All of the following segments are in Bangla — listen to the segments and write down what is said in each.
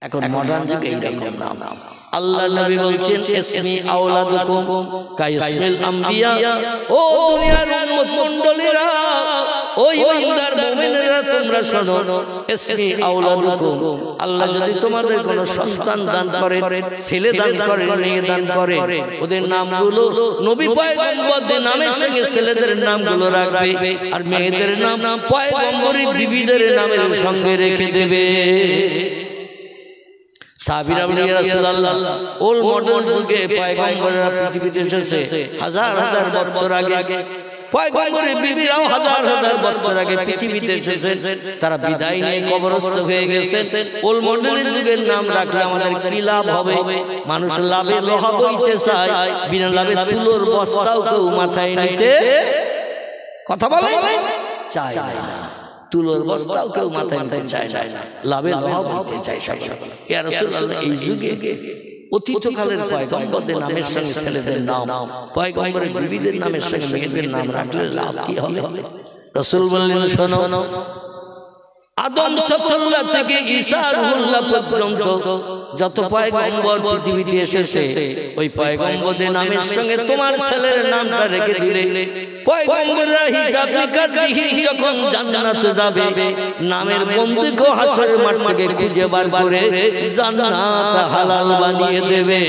এখন মডার্ন যুগে এইরকম নাম। আল্লাহ নবী বলছেন ইসমি আওলাদুকুম কাইসমিল আম্বিয়া। ও দুনিয়ার উম্মত মণ্ডলীরা, ও ইমানদার মুমিনেরা, তোমরা শোনো, ইসমি আওলাদুকুম, আল্লাহ যদি তোমাদের কোনো সন্তান দান করে, ছেলে দান করে, মেয়ে দান করে, ওদের নামগুলো নবী পয়গম্বরদের নামের সঙ্গে ছেলেদের নামগুলো রাখবে, আর মেয়েদের নাম পয়গম্বরী বিবিদের নামের সঙ্গে রেখে দেবে। সাহাবীরা বলেন, ইয়া রাসূলুল্লাহ, ওল্ড মডেল যুগে পয়গম্বররা পৃথিবীতে এসেছে হাজার হাজার বছর আগে, পয়গম্বরের বিবিরাও হাজার হাজার বছর আগে পৃথিবীতে এসেছে, তারা বিদায় নিয়ে কবরস্থ হয়ে গেছে। ওল্ড মডেলের যুগের নাম রাখলে আমাদের কি লাভ হবে? মানুষ লাভে লোহা বইতে চায়, বিনা লাভে তুলোর বস্তাও কেউ মাথায় নিতে কথা বলে চায় না, তুলোর বস্তাও কেউ মাথায় নিতে চায় না, লাভে লোহা বইতে চায় সকলে। ইয়া রাসূলুল্লাহ, এই যুগে অতীতকালের পয়গম্বরদের নামের সঙ্গে ছেলেদের নাম, পয়গম্বরের বিবিদের নামের সঙ্গে মেয়েদের নাম রাখলে লাভ কি হবে? রাসূল বললেন, শোনো, আদম সফুল্লাহ থেকে ঈসা রুহুল্লাহ পর্যন্ত যত পয়গম্বর পৃথিবীতে এসেছে, ওই পয়গম্বরদের নামের সঙ্গে তোমার ছেলের নামটা রেখে দিলে, পয়গম্বররা হিসাব নিকাশবিহীন যখন জান্নাতে যাবে, নামের বন্ধুকে হাসরের মাঠ থেকে খুঁজে বার করে জান্নাত হালাল বানিয়ে দেবে।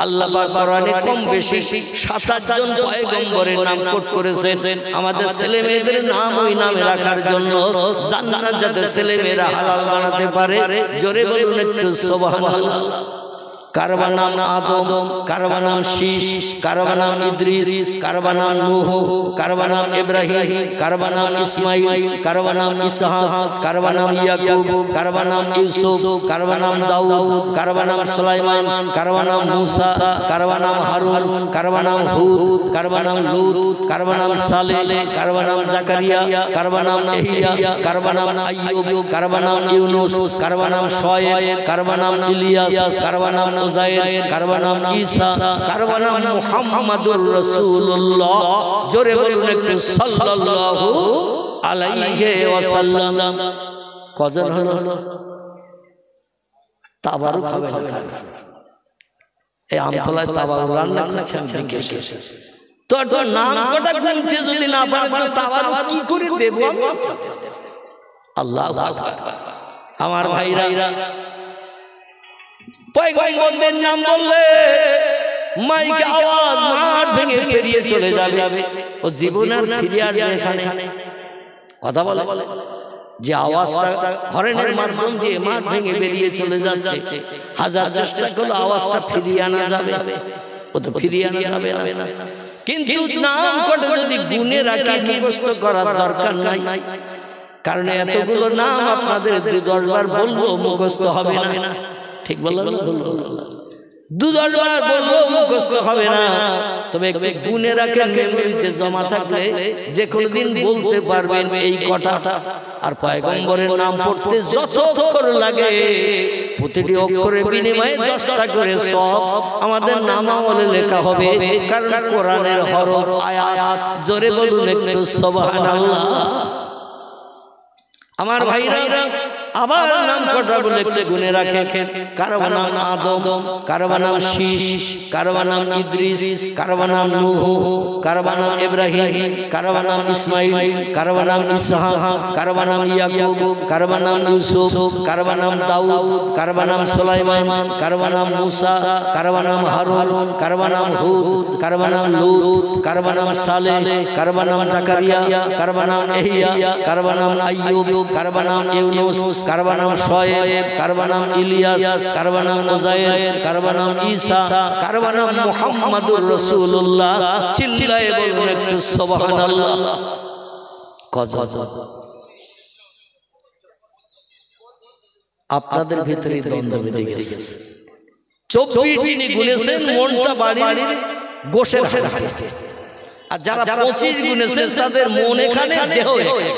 আল্লাহ পাক কোরআনে কম বেশি 7-8 জন পয়গম্বরের নাম কোট করেছেন, আমাদের ছেলে মেয়েদের নাম ওই নামে রাখার জন্য, জান্নাত যাতে ছেলে মেয়েরা হালাল বানাতে পারে। জোরে বলুন একটু সুবহানাল্লাহ। কারবা নাম আদম, কারবা নাম শীশ, কারবা নাম ইদ্রিস, কারবা নাম নূহ, কারবা নাম ইব্রাহিম, কারবা নাম ইসমাইল, কারবা নাম ইসহাক, কারবা নাম ইয়াকুব, কারবা নাম ইউসুফ, কারবা নাম দাউদ, কারবা নাম সুলাইমান, কারবা নাম মূসা, কারবা নাম হারুন, কারবা নাম হুদ, কারবা নাম লূত, কারবা নাম সালেহ, কারবা নাম জাকারিয়া, কারবা নাম ইয়াহইয়া, কারবা নাম আইয়ুব, কারবা নাম ইউনুস, কারবা নাম শুআয়ব, কারবা নাম ইলিয়াস, কারবা নাম উযাইর, কারবা নাম ঈসা, কারবা নাম মুহাম্মাদুর রাসূলুল্লাহ। জোরে বলুন একটু সাল্লাল্লাহু আলাইহি ওয়াসাল্লাম। কজন হলো? তাবারুক হবে না, এই আমতলায় তাবারুক রান্না করছেন দেখে এসেছে তো, নাম কটা গুনতে যদি না পারে তো তাবারুক কি করে দেব? আল্লাহু আকবার। আমার ভাইরা, পয়গম্বরদের নাম বললে মাইকে আওয়াজ মাঠ ভেঙে বেরিয়ে চলে যাবে, ও জীবন আর ফিরে আসবে এখানে কথা বলে যে আওয়াজটা হরেনের মাধ্যম দিয়ে মাঠ ভেঙে বেরিয়ে চলে যাচ্ছে, হাজার চেষ্টা করলে আওয়াজটা ফিরিয়ে আনা যাবে, ও তো ফিরিয়ে আনা যাবে না। কিন্তু নাম কটা যদি গুনে রাখি, মুখস্থ করার দরকার নাই, কারণ এতগুলো নাম আপনাদের 2-10 বার বলবো মুখস্থ হবে না। ঠিক বললাম না? 2-10 বার বলবো মুখস্থ হবে না, তবে একটু গুনে রাখেন, মেমোরিতে জমা থাকলে যে কোনো দিন বলতে পারবেন এই কটা। আর পয়গম্বরের নাম পড়তে যত অক্ষর লাগে, প্রতিটি অক্ষরের বিনিময়ে 10টা করে সওয়াব আমাদের নামামলে লেখা হবে, কারণ কোরআনের হরফ আয়াত। জোরে বলুন একটু সুবহানাল্লাহ। আমার ভাইরা, আবার নাম কটা বলে একটু গুনে রাখেন। কারবা নাম আদম, কারবা নাম শীশ, কারবা নাম ইদ্রিস, কারবা নাম নূহ, কারবা নাম ইব্রাহিম, কারবা নাম ইসমাইল, কারবা নাম ইসহাক, কারবা নাম ইয়াকুব, কারবা নাম ইউসুফ, কারবা নাম দাউদ, কারবা নাম সুলাইমান, কারবা নাম মূসা, কারবা নাম হারুন, কারবা নাম হুদ, কারবা নাম লূত, কারবা নাম সালেহ, কারবা নাম জাকারিয়া, কারবা নাম ইয়াহইয়া, কারবা নাম আইয়ুব, কারবা নাম ইউনুস, কারবা নাম শুআয়ব, কারবা নাম ইলিয়াস, কারবা নাম উযাইর, কারবা নাম ঈসা, কারবা নাম মুহাম্মাদুর রাসূলুল্লাহ। চিল্লায়ে বলুন একটু সুবহানাল্লাহ। কত আপনাদের ভিতরে দ্বন্দ্ব বেঁধে গেছে। 24 যিনি গুনেছেন মনটা বাড়ির গোশের হাতে, আর যারা 25 গুনেছেন তাদের মন এখানে, দেহ এখানে।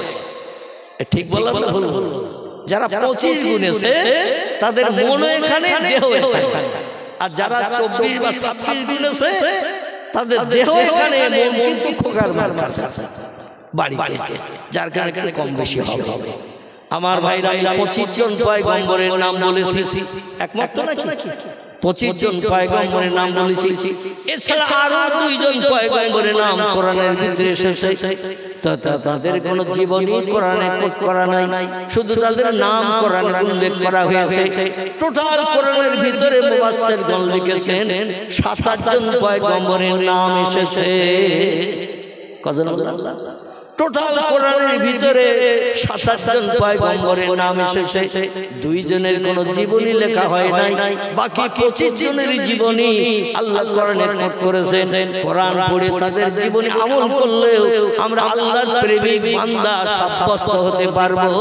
ঠিক বললাম না ভুল? যারা 25 গুনেছে তাদের মন এখানে, দেহ এখানে, আর যারা 24 বা 26 গুনেছে তাদের দেহ এখানে, মন কিন্তু খোকার মার কাছে বাড়িতে, যার কারণে একটু কম বেশি হবে। আমার ভাইরা 25 জন পয়গম্বরের নাম বলেছি, একমত তো নাকি? 25 জন পয়গম্বরের নাম বলেছি, এছাড়া আরো 2 জন পয়গম্বরের নাম কোরআনের ভিতরে এসেছে। তাদের কোন জীবনী কোরআনে করা নাই, শুধু তাদের নাম কোরআনে উল্লেখ করা হয়েছে। টোটাল কোরআনের ভিতরে মুফাসসিরগণ লিখেছেন 27 জন পয়গম্বরের নাম এসেছে। কজন? টোটাল কোরআনের ভিতরে 27 জন পয়গম্বরের নাম এসেছে। 2 জনের কোনো জীবনী লেখা হয় নাই, বাকি 25 জনের জীবনী আল্লাহ কোরআনে কোট করেছেন। কোরআন পড়ে তাদের জীবনী আমল করলেও আমরা আল্লাহর প্রেমিক বান্দা সাব্যস্ত হতে পারবো।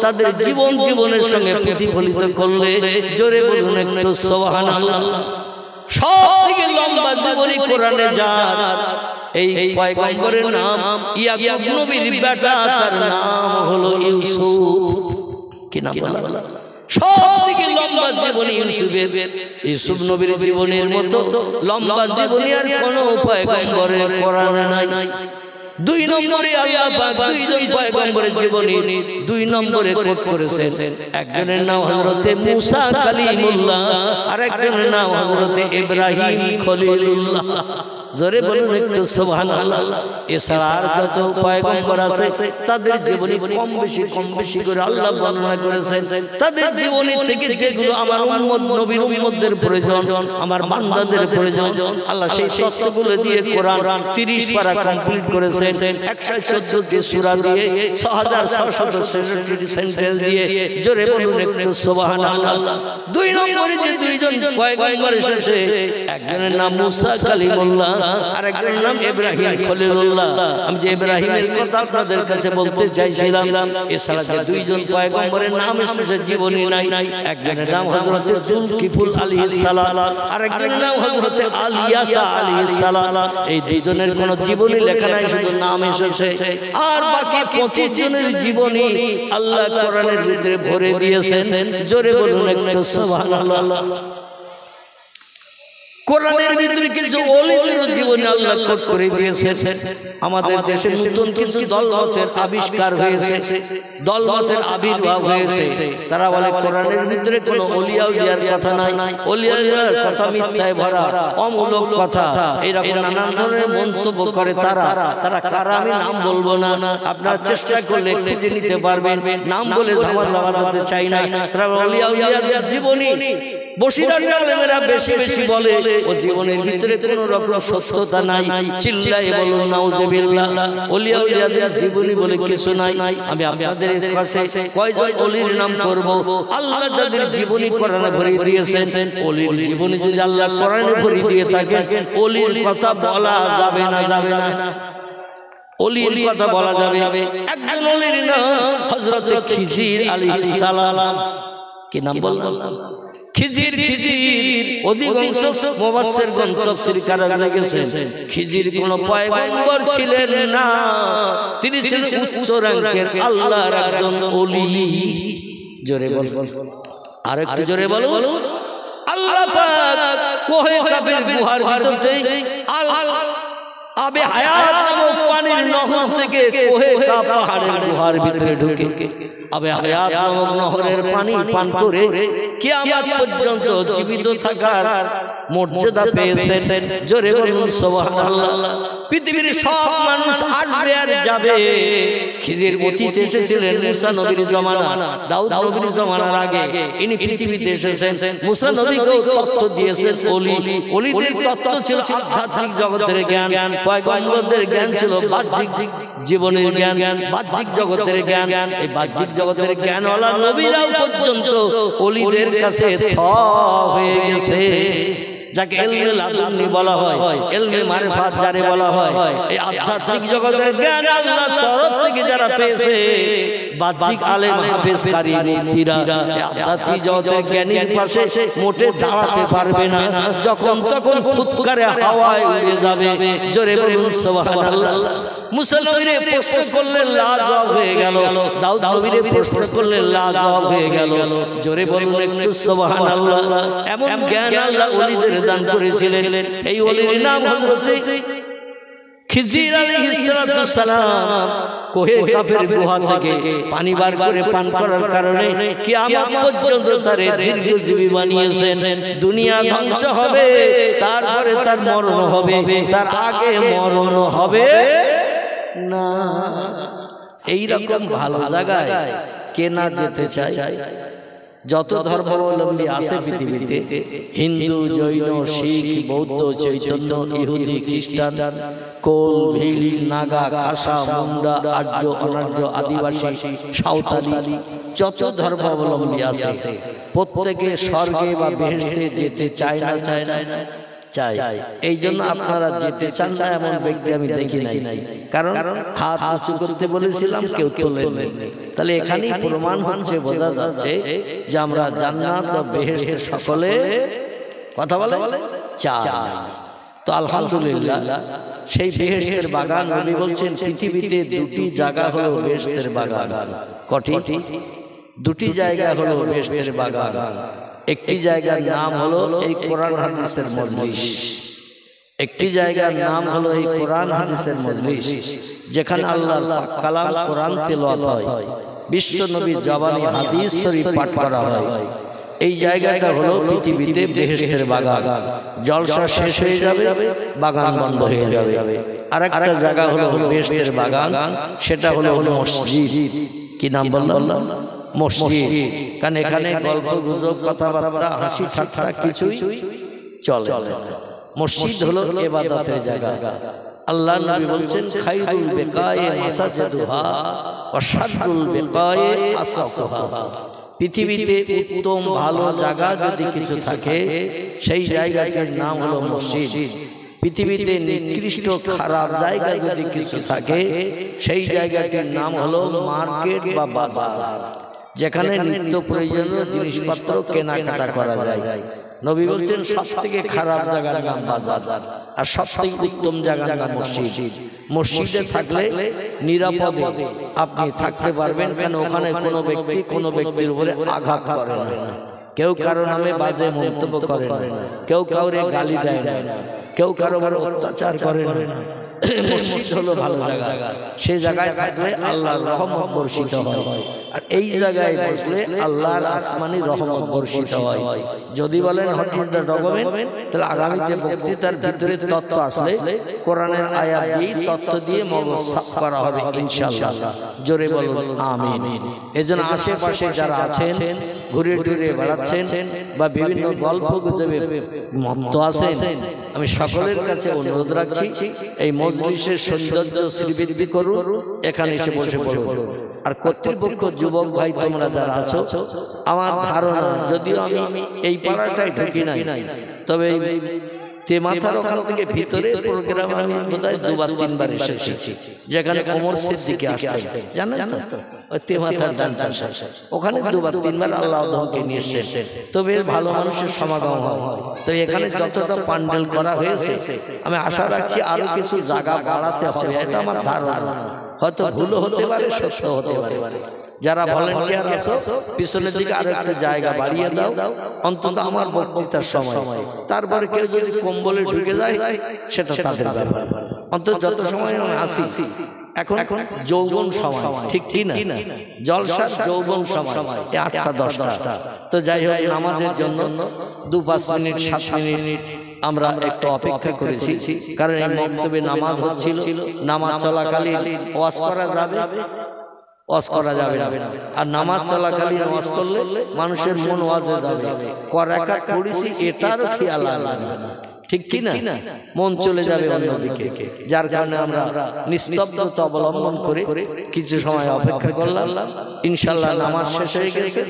তাদের জীবনের সঙ্গে প্রতিফলিত করলে জোরে বলুন একটু সুবহানাল্লাহ। সবথেকে লম্বা জীবনী কোরআনে যার, এই পয়গম্বরের নাম ইয়াকুব নবীর বেটা, তার নাম হলো ইউসুফ। কি নাম বলা? সবথেকে লম্বা জীবনী ইউসুফের। ইউসুফ নবীর জীবনের মতো লম্বা জীবনী আর কোনো পয়গম্বরের কোরআনে নাই। 2 নম্বরে আল্লাহ পাক 2 জন পয়গম্বরের জীবনী 2 নম্বরে কোট করেছেন। একজনের নাম হযরতে মুসা কালিমুল্লাহ, আর একজনের নাম হযরতে ইব্রাহিম খলিলুল্লাহ। জোরে বলুন একটু সুবহানাল্লাহ। এছাড়া আর যত পয়গম্বর আছে তাদের জীবনী কম বেশি করে আল্লাহ বর্ণনা করেছেন। তাদের জীবনী থেকে যেগুলো আমার উম্মত নবীর উম্মতদের প্রয়োজন, আমার বান্দাদের প্রয়োজন, আল্লাহ সেই তত্ত্বগুলো দিয়ে কোরআন 30 পারা কমপ্লিট করেছেন। 114টি সূরা দিয়ে 6666 সেন্টেন্স দিয়ে। জোরে বলুন একটু সুবহানাল্লাহ। 2 নম্বরে যে 2 জন পয়গম্বর এসেছে, একজনের নাম মুসা কালিমুল্লাহ, আর একজনের নাম ইব্রাহিম খলিলুল্লাহ। আমি যে ইব্রাহিমের কথা আপনাদের কাছে বলতে চাইছিলাম, এছাড়া যে 2 জন পয়গম্বরের নাম এসেছে জীবনী নাই। একজনের নাম হযরতে জুলকিফল আলাইহিস সালাম, আর একজনের নাম হযরতে আলিয়াসা আলাইহিস সালাম। এই 2 জনের কোনো জীবনী লেখা নাই, শুধু নাম এসেছে। আর বাকি 25 জনের জীবনী আল্লাহ কোরআনের ভিতরে ভরে দিয়েছেন। জোরে বলুন একটু সুবহানাল্লাহ। কোরআনের ভিতরে কিছু ওলিদের জীবনে আল্লাহ কোট করে দিয়েছেন। আমাদের দেশে নতুন কিছু দলমতের আবিষ্কার হয়েছে, দলমতের আবির্ভাব হয়েছে। তারা বলে কোরআনের ভিতরে কোনো ওলিয়া উলিয়ার কথা নাই, ওলিয়া উলিয়ার কথা মিথ্যায় ভরা, অমূলক কথা, এরকম নানান ধরনের মন্তব্য করে তারা। কারা আমি নাম বলবো না, আপনারা চেষ্টা করলে খুঁজে নিতে পারবেন। নাম বলে ঝামেলা বাঁধাতে চাই না। তারা ওলিয়া উলিয়াদের জীবনী বসিরাটি আলেমেরা বেশি বলে, ও জীবনের ভিতরে কোনো রকম সত্যতা নাই। চিল্লায়ে বলুন নাউজুবিল্লাহ। ওলিয়া উলিয়াদের জীবনী বলে কিছু নাই। আমি আপনাদের কাছে কয়জন ওলির নাম করব, আল্লাহ যাদের জীবনী কোরআনে ভরিয়ে দিয়েছেন। ওলির জীবনী যদি আল্লাহ কোরআনে ভরিয়ে দিয়ে থাকেন, ওলির কথা বলা যাবে না, ওলির কথা বলা যাবে। একজন ওলির নাম হযরতে খিজির আলাইহিস সালাম। কি নাম বললাম? খিজির। অধিকাংশ মুফাসসিরগণ তাফসীরকাররা লিখেছেন খিজির কোনো পয়গম্বর ছিলেন না, তিনি ছিলেন উচ্চ র‍্যাঙ্কের আল্লাহর একজন ওলি। জোরে বলুন, আরেকটু জোরে বলুন। আল্লাহ পাক কোহে কাবের গুহার ভিতরে আবে হায়াত নামক পানির নহর থেকে কোহে কা পাহাড়ের গুহার ভিতরে ঢুকে আবে হায়াত নামক নহরের পানি পান করে কিয়ামত পর্যন্ত জীবিত থাকার মর্যাদা পেয়েছেন। জোরে বলুন সুবহানাল্লাহ। পৃথিবীর সব মানুষ আসবে আর যাবে। খিজির অতীতে এসেছিলেন মুসা নবীর জমানা, দাউদ নবীর জমানার আগে ইনি পৃথিবীতে এসেছেন। মুসা নবীকেও তত্ত্ব দিয়েছেন ওলি। ওলিদের তত্ত্ব ছিল আধ্যাত্মিক জগতের জ্ঞান, পয়গম্বরদের জ্ঞান ছিল বাহ্যিক জীবনের জ্ঞান, বাহ্যিক জগতের জ্ঞান। এই বাহ্যিক জগতের জ্ঞানওয়ালা নবীরাও পর্যন্ত ওলিদের কাছে থ হয়ে গেছে, যাকে ইলমে লাদুন্নি বলা হয়, ইলমে মারিফাত যারে বলা হয়। এই আধ্যাত্মিক জগতের জ্ঞান আল্লাহর তরফ থেকে যারা পেয়েছে, বাহ্যিক আলেম হাফেজ কারি মুফতিরা এই আধ্যাত্মিক জগতের জ্ঞানীর পাশে মোটে দাঁড়াতে পারবে না, যখন তখন ফুৎকারে হাওয়ায় উড়ে যাবে। জোরে বলুন সুবহানাল্লাহ। মুসা নবীরে প্রশ্ন করলেন লাজবাব হয়ে গেল, দাউদ নবীরে প্রশ্ন করলেন লাজবাব হয়ে গেল। জোরে বলুন একটু সুবহানাল্লাহ। এমন জ্ঞান আল্লাহ ওলিদের দান করেছিলেন। এই ওলির নাম হযরত খিজির আলাইহিস সালাম কোহে কাফের গুহা থেকে পানি বার করে পান করার কারণে কিয়ামত পর্যন্ত তার দীর্ঘজীবী বানিয়েছেন। দুনিয়া ধ্বংস হবে, তারপরে তার মরণ হবে, তার আগে মরণ হবে না। এই রকম ভালো জায়গায় কে না যেতে চায়? যত ধর্মাবলম্বী আছে পৃথিবীতে, হিন্দু, জৈন, শিখ, বৌদ্ধ, চৈতন্য, ইহুদি, খ্রিস্টান, কোল, ভিল, নাগা, খাসা, মুন্ডা, আর্য, অনার্য, আদিবাসী, সাঁওতালি, যত ধর্মাবলম্বী আছে প্রত্যেকে স্বর্গে বা বেহেশতে যেতে চায় না? চায় না? চাই। এই জন্য আপনারা যেতে চান না এমন ব্যক্তি আমি দেখি নাই। কারণ হাত উঁচু করতে বলেছিলাম, কেউ তোলেননি। তাহলে এখানেই প্রমাণ হচ্ছে, বোঝা যাচ্ছে যে আমরা জান্নাত ও বেহেশতে সকলে কথা বলে চাই। তো আলহামদুলিল্লাহ, সেই বেহেশতের বাগান নবী বলছেন পৃথিবীতে দুটি জায়গা হলো বেহেশতের বাগান। কটি? দুটি জায়গা হলো বেহেশতের বাগান। একটি জায়গার নাম হলো এই কোরআন হাদিসের মজলিস। একটি জায়গার নাম হলো এই কোরআন হাদিসের মজলিস, যেখানে আল্লাহর পাক কালাম কোরআন তেলাওয়াত হয়, বিশ্ব নবীর জবানে হাদিস শরীফ পাঠ করা হয়। এই জায়গাটা হলো পৃথিবীতে বেহেশতের বাগান। জলসা শেষ হয়ে যাবে, বাগান বন্ধ হয়ে যাবে। আর একটা জায়গা হলো বেহেশতের বাগান, সেটা হলো মসজিদ। কি নাম বললাম? মসজিদ। কারণ এখানে গল্প গুজব, কথাবার্তা, হাসি ঠাট্টা কিছুই চলে না। মসজিদ হলো ইবাদতের জায়গা। আল্লাহ নবী বলছেন খায়রুল বিকায়ে মাসাজিদুহা ওয়া শাররুল বিকায়ে আসওয়াকুহা। পৃথিবীতে উত্তম ভালো জায়গা যদি কিছু থাকে, সেই জায়গাটার নাম হলো মসজিদ। পৃথিবীতে নিকৃষ্ট খারাপ জায়গা যদি কিছু থাকে, সেই জায়গাটির নাম হলো মার্কেট বা বাজার, যেখানে নিত্য প্রয়োজনীয় জিনিসপত্র কেনাকাটা করা যায়। নবী বলছেন সবথেকে খারাপ জায়গার নাম বাজার, আর সবথেকে উত্তম জায়গার নাম মসজিদ। মসজিদে থাকলে নিরাপদে আপনি থাকতে পারবেন, কেন ওখানে কোনো ব্যক্তি কোনো ব্যক্তির উপরে আঘাত করে না, কেউ কারো নামে বাজে মন্তব্য করে না, কেউ কাউরে গালি দেয় না, কেউ কারো উপরে অত্যাচার করে না। মসজিদ হলো ভালো জায়গা। সেই জায়গায় থাকলে আল্লাহর রহমত বর্ষিত হয়, আর এই জায়গায় বসলে আল্লাহর আসমানি রহমত বর্ষিত হয়। যদি বলেন হোয়াট ইজ দ্য ডকুমেন্ট, তাহলে আগামীতে বক্তৃতার ভিতরে তত্ত্ব আসলে কোরআনের আয়াত দিয়ে তত্ত্ব দিয়ে মগজ সাফ করা হবে ইনশাআল্লাহ। জোরে বলুন আমিন। এজন্য আশেপাশে যারা আছেন, ঘুরে ঘুরে বেড়াচ্ছেন বা বিভিন্ন গল্প গুজবে মত্ত আছেন, আমি সকলের কাছে অনুরোধ রাখছি, এই মজলিসের সৌন্দর্য শ্রীবৃদ্ধি করুন, এখানে এসে বসে পড়ুন। আর কর্তৃপক্ষ, যুবক ভাই তোমরা যারা আছো, আমার ধারণা, যদিও আমি এই পাড়াটাই ঢুকি নাই, তবে তেমাথার ওখান থেকে ভিতরে প্রোগ্রাম আমি বোধহয় দুবার তিনবার এসেছি, যেখানে ওমর সিদ্দিকী আসতেন, জানেন তো, ওই তেমাথার ডান পাশে, ওখানে দুবার তিনবার আল্লাহ ধমকে নিয়ে এসেছেন। তবে ভালো মানুষের সমাগম হয়। তো এখানে যতটা প্যান্ডেল করা হয়েছে, আমি আশা রাখছি আরো কিছু জায়গা বাড়াতে হবে, এটা আমার ধারণা। হয়তো ভুলও হতে পারে, সত্য হতে পারে। যারা ভলেন্টিয়ার আছো, পিছনের দিকে আরো একটা জায়গা বাড়িয়ে দাও, অন্তত আমার বক্তৃতার সময়। তারপরে কেউ যদি কম্বলে ঢুকে যায়, সেটা তাদের ব্যাপার। অন্তত যত সময় আমি আসি, এখন যৌবন সময়, ঠিক কি না? জলসার যৌবন সময় 8টা 10টা। তো যাই হোক, নামাজের জন্য 2-5 মিনিট 7 মিনিট আমরা একটু অপেক্ষা করেছি, কারণ এই মক্তবে নামাজ হচ্ছিল। নামাজ চলাকালীন ওয়াজ করা যাবে, ওয়াজ করা যাবে না। আর নামাজ চলাকালীন ওয়াজ করলে মানুষের মন ওয়াজে যাবে, করাকাত পড়েছি এটারও খেয়াল আসবে না, ঠিক কি না? মন চলে যাবে অন্যদিকে। যার কারণে আমরা নিস্তব্ধতা অবলম্বন করে কিছু সময় অপেক্ষা করলাম। ইনশাআল্লাহ নামাজ শেষ হয়ে গেছে।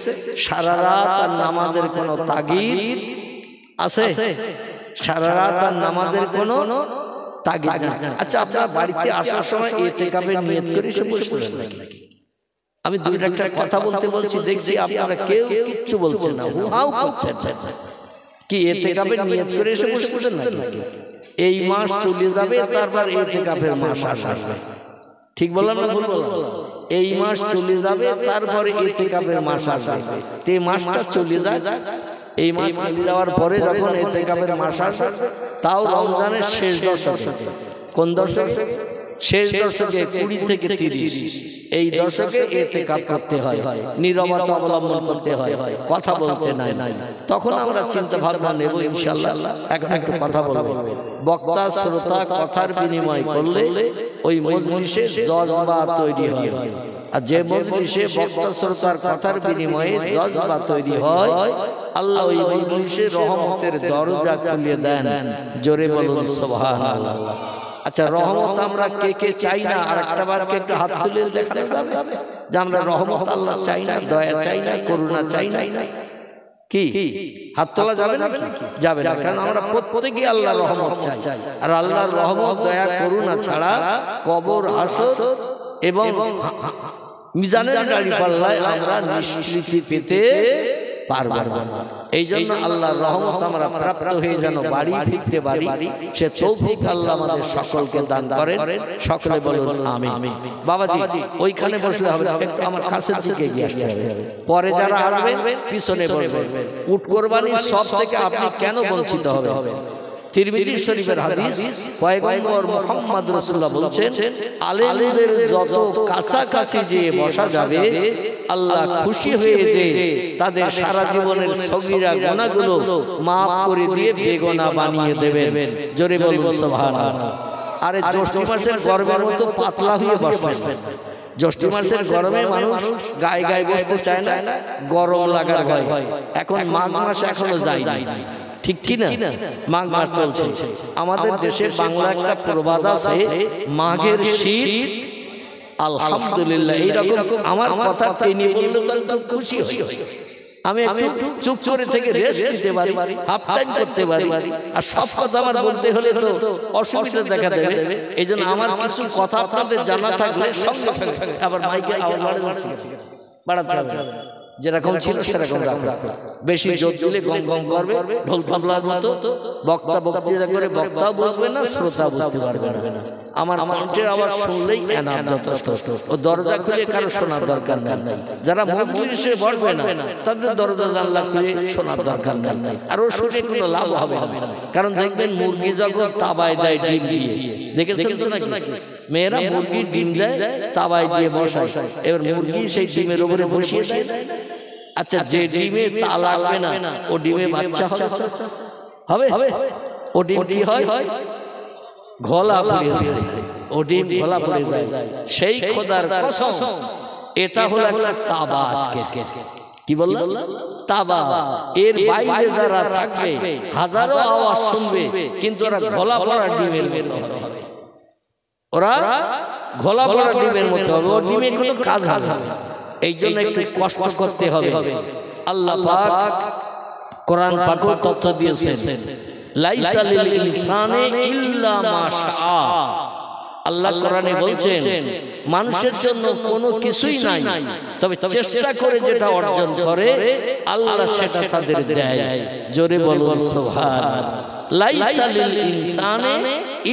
সারা রাত আর নামাজের কোনো তাগিদ আছে? সারা রাত আর নামাজের কোনো তাগিদ না। আচ্ছা, আপনার বাড়িতে আসার সময় ইতিকাফের নিয়ত করে এসে বসলেন নাকি? আমি দুইটা কথা বলছি, দেখছি আপনারা কেউ কিচ্ছু বলছেন না, হুহাও করছেন। কি ইতিকাফের নিয়ত করে এসে বসলেন নাকি? এই মাস চলে যাবে, তারপর ইতিকাফের মাস আসবে। ঠিক বললাম না ভুল বললাম? এই মাস চলে যাবে, তারপরে ইতিকাফের মাস আসবে। তে মাসটা চলে যায়, এই মাস চলে যাওয়ার পরে যখন ইতিকাফের মাস আসবে, তাও রমজানের শেষ দশকে, কোন দশকে? শেষ দশকে 20 থেকে 30 এই দশকে ইতিকাফ করতে হয়, নীরবতা অবলম্বন করতে হয়, কথা বলতে নাই। তখন আমরা চিন্তা ভাবনা নেব ইনশাআল্লাহ। এখন একটু কথা বলবো। বক্তা শ্রোতা কথার বিনিময় করলে ওই মজলিসে জজবা তৈরি হয়, আর যে মজলিসে বক্তা শ্রোতার কথার বিনিময়ে জজবা তৈরি হয় আল্লাহ ওই মজলিসে রহমতের দরজা খুলে দেন। জোরে বলুন সুবহানাল্লাহ। আচ্ছা, রহমত আমরা কে কে চাই না? আর একটা বার একটু হাত তুলে দেখানো যাবে যে আমরা রহমত আল্লাহ চাই না, দয়া চাই না, করুণা চাই না? কি হাত তোলা যাবে না? যাবে না, কারণ আমরা প্রত্যেকে আল্লাহর রহমত চাই। আর আল্লাহর রহমত দয়া করুণা ছাড়া কবর, হাসর এবং মিজানের গাড়ি পাল্লায় আমরা নিষ্কৃতি পেতে পারবো না। এই জন্য আল্লাহর রহমত আমরা প্রাপ্ত হয়ে যেন বাড়ি ফিরতে পারি, সে তৌফিক আল্লাহ আমাদের সকলকে দান করেন। সকলে বলুন আমিন। বাবাজি ওইখানে বসলে হবে না, একটু আমার কাছের দিকে গিয়ে আসতে হবে। পরে যারা আসবেন পিছনে বসবেন। উট কোরবানি সব থেকে আপনি কেন বঞ্চিত হবেন? তিরমিজি শরীফের হাদিস, পয়গম্বর মুহাম্মদ রাসূলুল্লাহ বলছেন, আলেমদের যত কাছাকাছি যে বসা যাবে আল্লাহ খুশি হয়ে যে তাদের সারা জীবনের সগীরা গুনাহগুলো maaf করে দিয়ে বেগুনা বানিয়ে দেবেন। জোরে বলুন সুবহানাল্লাহ। আরে জ্যৈষ্ঠ মাসের গরমের মতো পাতলা হয়ে বসবেন। জ্যৈষ্ঠ মাসের গরমে মানুষ গায়ে গায়ে বসতে চায় না, গরম লাগার ভয়। এখন মাঘ মাস এখনো যায়নি, ঠিক কি না? মাঘ মাস চলছে। আমাদের দেশে বাংলা একটা প্রবাদ আছে, মাঘের শীত আলহামদুলিল্লাহ। এইরকম আমার কথা টেনে বললে তো খুশি হই। আমি একটু চুপ করে থেকে রেস্ট নিতে পারি, হাফ টাইম করতে পারি। আর সব কথা আমার বলতে হলে তো অসুবিধা দেখা দেবে। এই জন্য আমার কিছু কথা আপনাদের জানা থাকলে সঙ্গে সঙ্গে আবার মাইকে আওয়াজ বাড়াতে হবে। যেরকম ছিল সেরকম রাখো। বেশি জোর দিলে গম গম করবে, ঢোল তবলার মতো। বক্তা বক্তৃতা করে বক্তাও বুঝবে না, শ্রোতা বুঝতে পারবে না। আমার কণ্ঠের আওয়াজ শুনলেই এনাফ, যথেষ্ট। ও দরজা খুলে কারো শোনার দরকার নাই। যারা মজলিসে বসবে না তাদের দরজা জানলা খুলে শোনার দরকার নাই। আর ও শুনে কোনো লাভ হবে না। কারণ দেখবেন মুরগি যখন তাবায় দেয় ডিম দিয়ে, দেখেছেন তো নাকি? মেয়েরা মুরগির ডিম দেয়, তাবায় দিয়ে বসায়। এবার মুরগি সেই ডিমের উপরে বসিয়ে দেয়। আচ্ছা, যে ডিমে তা লাগবে না ও ডিমে বাচ্চা হবে? ও ডিম কি হয়? ঘোলা পড়ে যায়। ও ডিম ঘোলা পড়ে যায়। সেই খোদার কসম, এটা হলো একটা তাবা। আজকে কি বললাম? তাবা। এর বাইরে যারা থাকবে হাজারো আওয়াজ শুনবে, কিন্তু ওরা ঘোলা পড়া ডিমের মতো হবে। ওরা ঘোলা পড়া ডিমের মতো হবে। ও ডিমে কোনো কাজ হবে না। এই জন্য একটু কষ্ট করতে হবে। আল্লাহ পাক কোরআন পাকে তথ্য দিয়েছেন, লাইসা লিল ইনসানি ইল্লা মা শাআ। আল্লাহ কোরআনে বলছেন মানুষের জন্য কোনো কিছুই নাই, তবে চেষ্টা করে যেটা অর্জন করে আল্লাহ সেটা তাদের দেয়। জোরে বলুন সুবহানাল্লাহ। লাইসা লিল ইনসানি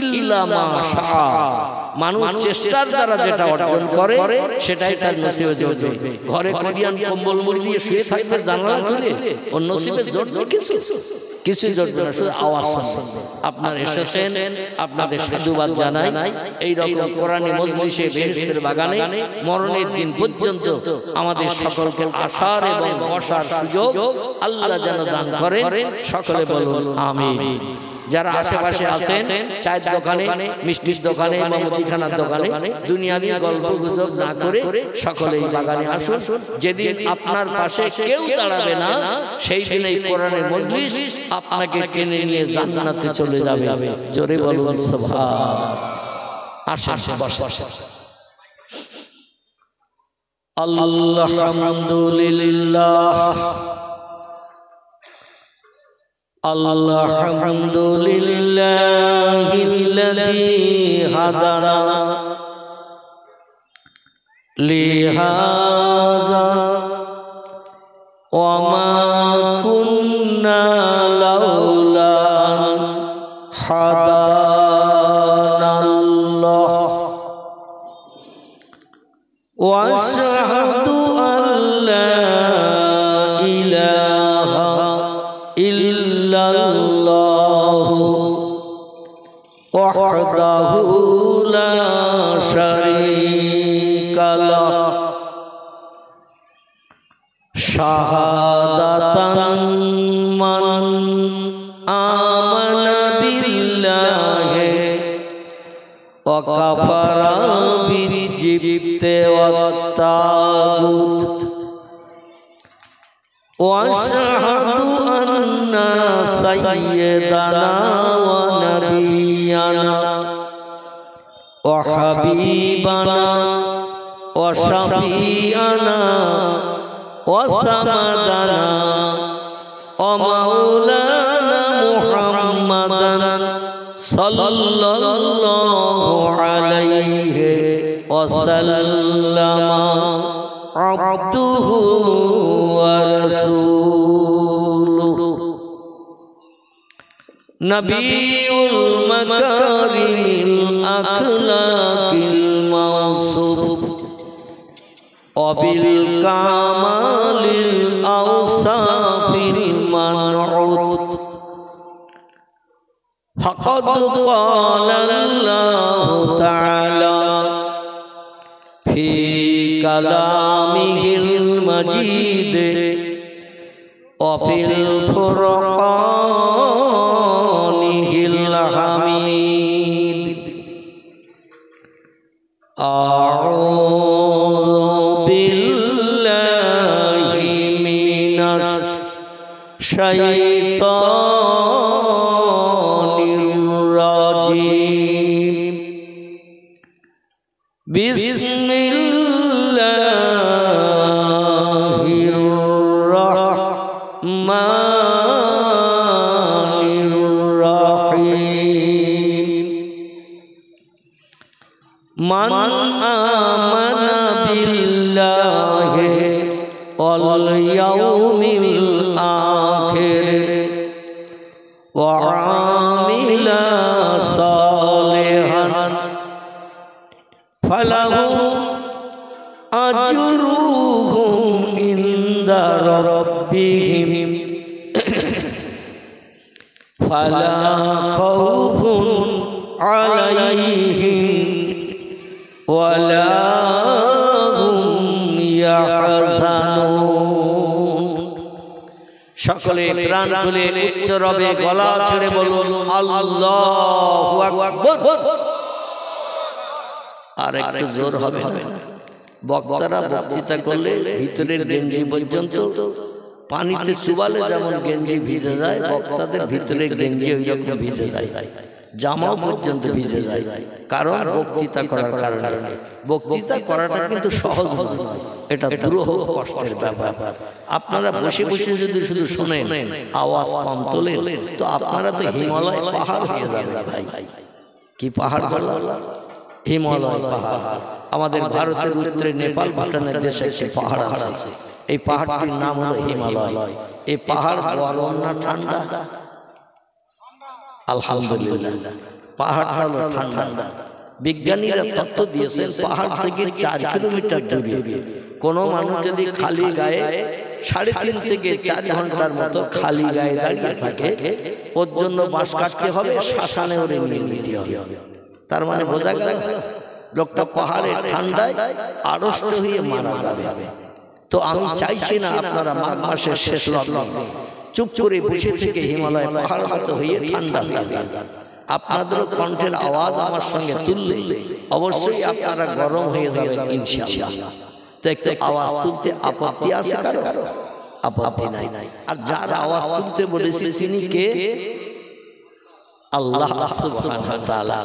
ইল্লা মা শাআ। মানুষ চেষ্টার দ্বারা যেটা অর্জন করে সেটাই তার নসিবে জড়বে। ঘরে কোরিয়ান কম্বল মুড়ি দিয়ে শুয়ে থাকবে জানালা খুলে, ওর নসিবে জড়বে কিছু জড়বে না, শুধু আওয়াজ শুনবে। আপনারা এসেছেন, আপনাদের সাধুবাদ জানাই। এই রকম কোরআনী মজলিসে বেহেশতের বাগানে মরণের দিন পর্যন্ত আমাদের সকলকে আসার এবং বসার সুযোগ আল্লাহ যেন দান করেন। সকলে বলুন আমিন। যারা আশেপাশে আছেন, চায়ের দোকানে, মিষ্টির দোকানে বা মুদিখানার দোকানে দুনিয়াবি গল্প গুজব না করে সকলেই বাগানে আসুন। যেদিন আপনার পাশে কেউ দাঁড়াবে না, সেই দিন এই কোরআনের মজলিস আপনাকে টেনে নিয়ে জান্নাতে চলে যাবে। জোরে বলুন সুবহানাল্লাহ। আসেন, বসেন। আলহামদুলিল্লাহ, আলহামদুলিল্লাহিল্লাযী হাদানা লিহাযা ওয়া মা কুন্না লাউলা আন হাদানাল্লাহ ওয়া আশহাদু আল্লা ইলাহা ইল্লাল্লাহু وحده لا شريك له شهادة من آمن بالله وكفر بالجبت والطاغوت وأشهد أن سيدنا ونبينا وحبيبنا وشفيعنا وسندنا ومولانا محمدا صلى الله عليه وسلم عبده ورسوله نبي المكارم الأخلاق الموصوف وبالكمال الأوصاف المنعوت فقد قال الله تعالى في كلامه المجيد وفي الفرقانه الحميد أعوذ بالله من الشيطان الرجيم بسم الله الرحمن الرحيم من آمن بالله واليوم الآخر وعمل صالحا فلهم أجرهم عند ربهم فلا خوف عليهم ولا هم يحزنون সকলে প্রাণ খুলে উচ্চ রবে গলা ছেড়ে বলুন আল্লাহু আকবার। আর একটু জোর হবে না? বক্তারা বক্তৃতা করলে ভিতরের গেঞ্জি পর্যন্ত পানিতে চুবালে যেমন গেঞ্জি ভিজে যায়, বক্তাদের ভিতরের গেঞ্জি ওই রকম ভিজে যায়, জামাও পর্যন্ত ভিজে যায়। কারণ বক্তৃতা করার কারণে। বক্তৃতা করাটা কিন্তু সহজ নয়, এটা দুরূহ কষ্টের ব্যাপার। আপনারা বসে বসে যদি শুধু শুনেন, আওয়াজ কম তোলেন, তো আপনারা তো হিমালয় পাহাড় হয়ে যাবে ভাই। কি পাহাড় বললাম? হিমালয় পাহাড়। আমাদের ভারতের উত্তরে নেপাল ভুটানের দেশে একটি পাহাড় আছে, এই পাহাড়টির নাম হলো হিমালয়। এই পাহাড় গরম না ঠান্ডা? আলহামদুলিল্লাহ, পাহাড়টা হলো ঠান্ডা। বিজ্ঞানীরা তথ্য দিয়েছেন পাহাড় থেকে 4 কিলোমিটার দূরে কোনো মানুষ যদি খালি গায়ে 3.5 থেকে 4 ঘন্টার মতো খালি গায়ে দাঁড়িয়ে থাকে, ওর জন্য বাঁশ কাটতে হবে, শ্মশানে ওরে নিয়ে যেতে হবে। তার মানে বোঝা গেল লোকটা পাহাড়ে ঠান্ডায় আড়ষ্ট হয়ে মারা যাবে। তো আমি চাইছি না আপনারা মাঘ মাসের শেষ লগ্নে চুপ করে বসে থেকে হিমালয় পাহাড় মতো হয়ে ঠান্ডা হয়ে যান। আপনাদেরও কণ্ঠের আওয়াজ আমার সঙ্গে তুললে অবশ্যই আপনারা গরম হয়ে যাবেন ইনশাআল্লাহ। তো একটু আওয়াজ তুলতে আপত্তি আছে কারো? আপত্তি নাই। আর যার আওয়াজ তুলতে বলেছি তিনি কে? আল্লাহ সুবহানাহু ওয়া তাআলা।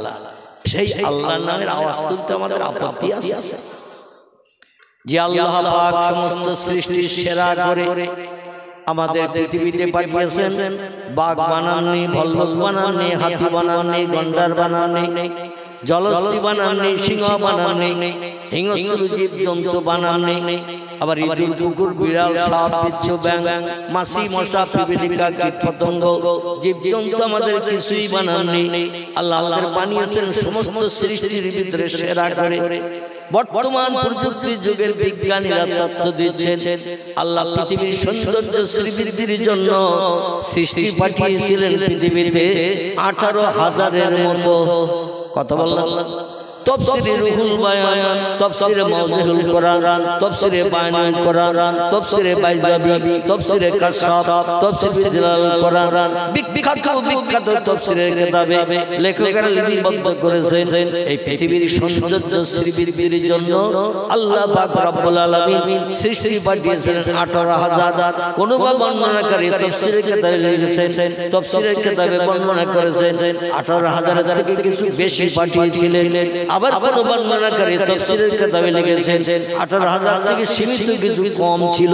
সেই আল্লাহর নামের আওয়াজ তুলতে আমাদের আপত্তি আছে? যে আল্লাহ পাক সমস্ত সৃষ্টির সেরা করে আমাদের পৃথিবীতে পাঠিয়েছেন। বাঘ বানাননি, ভল্লুক বানাননি, হাতি বানাননি, গন্ডার বানাননি, জলস্থি বানাননি, সিংহ বানাননি, হিংস্র জীব জন্তু বানাননি, আবার ইঁদুর, কুকুর, বিড়াল, সাপ, বিচ্ছু, ব্যাঙ, মাছি, মশা, পিপীলিকা, কীট পতঙ্গ, জীব জন্তু আমাদের কিছুই বানাননি। আল্লাহ আমাদের বানিয়েছেন সমস্ত সৃষ্টির ভিতরে সেরা করে। বর্তমান প্রযুক্তি যুগের বিজ্ঞানীরা তথ্য দিচ্ছেন আল্লাহ পৃথিবীর সৌন্দর্য শ্রীবৃদ্ধির জন্য সৃষ্টি পাঠিয়েছিলেন পৃথিবীতে 18,000-এর মতো। কত বললাম? তফসিরে রুহুল বায়ান, তফসিরে মাওজিহুল কোরআন, তফসিরে বায়ানুল কোরআন, তফসিরে বাইজাবি, তফসিরে কাশফ, তফসিরে জিলালুল কোরআন, বিখ্যাত তফসিরের কিতাবে লেখকেরা লিপিবদ্ধ করেছেন এই পৃথিবীর সৌন্দর্য শ্রীবৃদ্ধির জন্য আল্লাহ পাক রব্বুল আলামিন সৃষ্টি পাঠিয়েছেন 18,000। কোন বর্ণনাকারী তফসিরের কিতাবে লিখেছেন, তফসিরের কিতাবে বর্ণনা করেছেন 18,000 থেকে কিছু বেশি পাঠিয়েছিলেন। আবার কোন বর্ণনাকারী তাফসীরের কিতাবে লিখেছেন 18,000 থেকে সীমিত কিছু কম ছিল।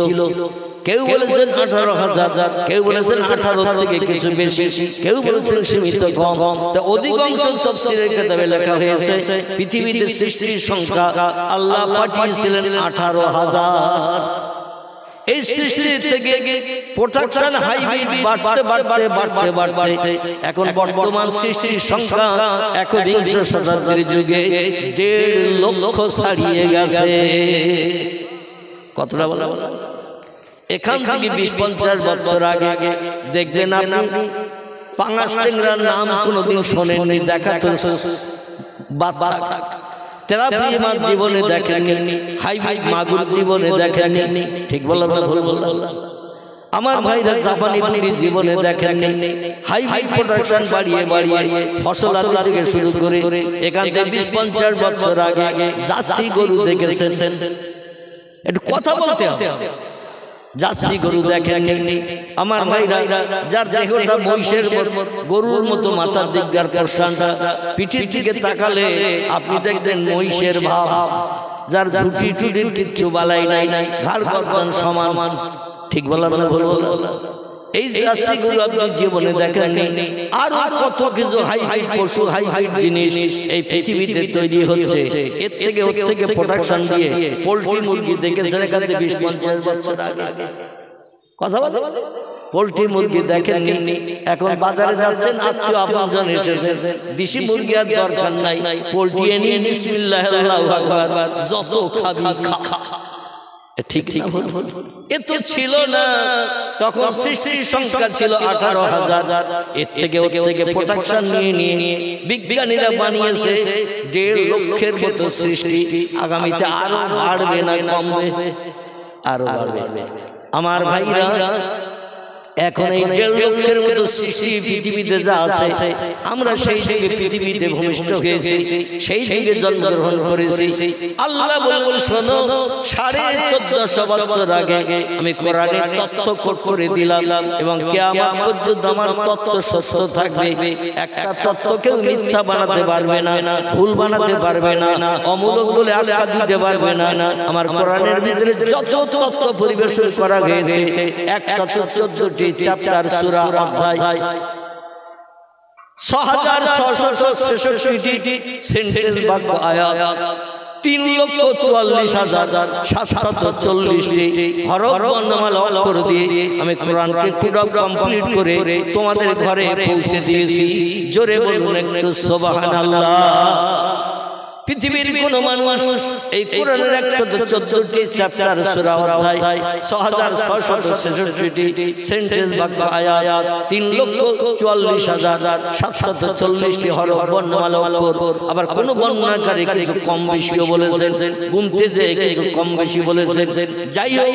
কেউ বলেছেন 18,000, কেউ বলেছেন 18 থেকে কিছু বেশি, কেউ বলেছেন সীমিত কম। তো অধিকাংশ তাফসীরের কিতাবে লেখা হয়েছে পৃথিবীতে সৃষ্টির সংখ্যা আল্লাহ পাঠিয়েছিলেন 18,000। এই সৃষ্টি থেকে প্রোডাকশন হাইব্রিড বাড়তে এখন বর্তমান সৃষ্টির সংখ্যা 21শ শতাব্দীর যুগে 1.5 লক্ষ ছাড়িয়ে গেছে। কতটা বলা? এখান থেকে 20-50 বছর আগে দেখবেন আপনি পাঙাশ ট্যাংরার নাম কোনোদিন শোনেননি, দেখা তো তেলাপিয়া মাছ জীবনে দেখেননি, হাইব্রিড মাগুর জীবনে দেখেননি। ঠিক বললাম না ভুল বললাম? আমার ভাইরা জাপানি পুরি জীবনে দেখেননি। হাইব্রিড প্রোডাকশন বাড়িয়ে ফসল আদি থেকে শুরু করে এখান থেকে 20-50 বছর আগে জার্সি গরু দেখেছেন। একটু কথা বলতে হবে। জার্সি গরু দেখেননি আমার ভাইরা, যার দেহটা মহিষের গরুর মতো, মাথার দিককার পোর্শনটা পিঠের দিকে তাকালে আপনি দেখবেন মহিষের ভাব, যার ঝুটি টুটির কিচ্ছু বালাই নাই, ঘাড় গর্দন সমান। ঠিক বললাম না ভুল বললাম? এই জার্সি গরু আপনি জীবনে দেখেননি। আর কত কিছু হাইব্রিড পশু, হাইব্রিড জিনিস এই পৃথিবীতে তৈরি হচ্ছে। এর থেকে ওর থেকে প্রোডাকশন দিয়ে পোল্ট্রি মুরগি দেখেছেন এখান থেকে 20-50 বছর আগে। কথা বলে পোল্ট্রি মুরগি দেখেননি। এখন বাজারে যাচ্ছেন, আত্মীয় আপনজন এসেছে, দেশি মুরগি আর দরকার নাই, পোল্ট্রি নিয়ে বিসমিল্লাহ আল্লাহু আকবার, যত খাবি খা। ঠিক না ভুল? এ তো ছিল না, তখন সৃষ্টির সংখ্যা ছিল 18,000। এর থেকে ওর থেকে প্রোডাকশন নিয়ে বিজ্ঞানীরা বানিয়েছে 1.5 লক্ষের মতো সৃষ্টি। আগামীতে আরো বাড়বে না কমবে? আরো বাড়বে। আমার ভাইরা, এখন এই 1.5 লক্ষের মতো সৃষ্টি পৃথিবীতে যা আছে, আমরা সেই যুগে পৃথিবীতে ভূমিষ্ঠ হয়েছি, সেই যুগে জন্মগ্রহণ করেছি। আল্লাহ বলল, শোনো, 1450 বছর আগে আমি কোরআনের তথ্য কোট করে দিলাম এবং কিয়ামত পর্যন্ত আমার তথ্য সত্য থাকবে। একটা তথ্য কেউ মিথ্যা বানাতে পারবে না, ভুল বানাতে পারবে না, অমূলক বলে আখ্যা দিতে পারবে না। আমার কোরআনের ভিতরে যত তথ্য পরিবেশন করা হয়েছে 114টি চ্যাপ্টার, সূরা, অধ্যায়, 6666টি সেন্টেন্স, বাক্য, আয়াত, 3,44,740টি হরফ, বর্ণমালা, অক্ষর দিয়ে আমি কোরআনকে পুরো কমপ্লিট করে তোমাদের ঘরে পৌঁছে দিয়েছি। জোরে বলুন একটু সুবহানাল্লাহ। পৃথিবীর কোন মানুষ এই কোরআনের 114টি চ্যাপ্টার, সূরা, অধ্যায়, 6666টি সেন্টেন্স, বাক্য, আয়াত, 3,44,740টি হরফ, বর্ণমালা, অক্ষর। আবার কোন বর্ণনাকারী কিছু কম বেশিও বলেছেন, গুনতে যে কিছু কম বেশি বলেছেন। যাই হোক,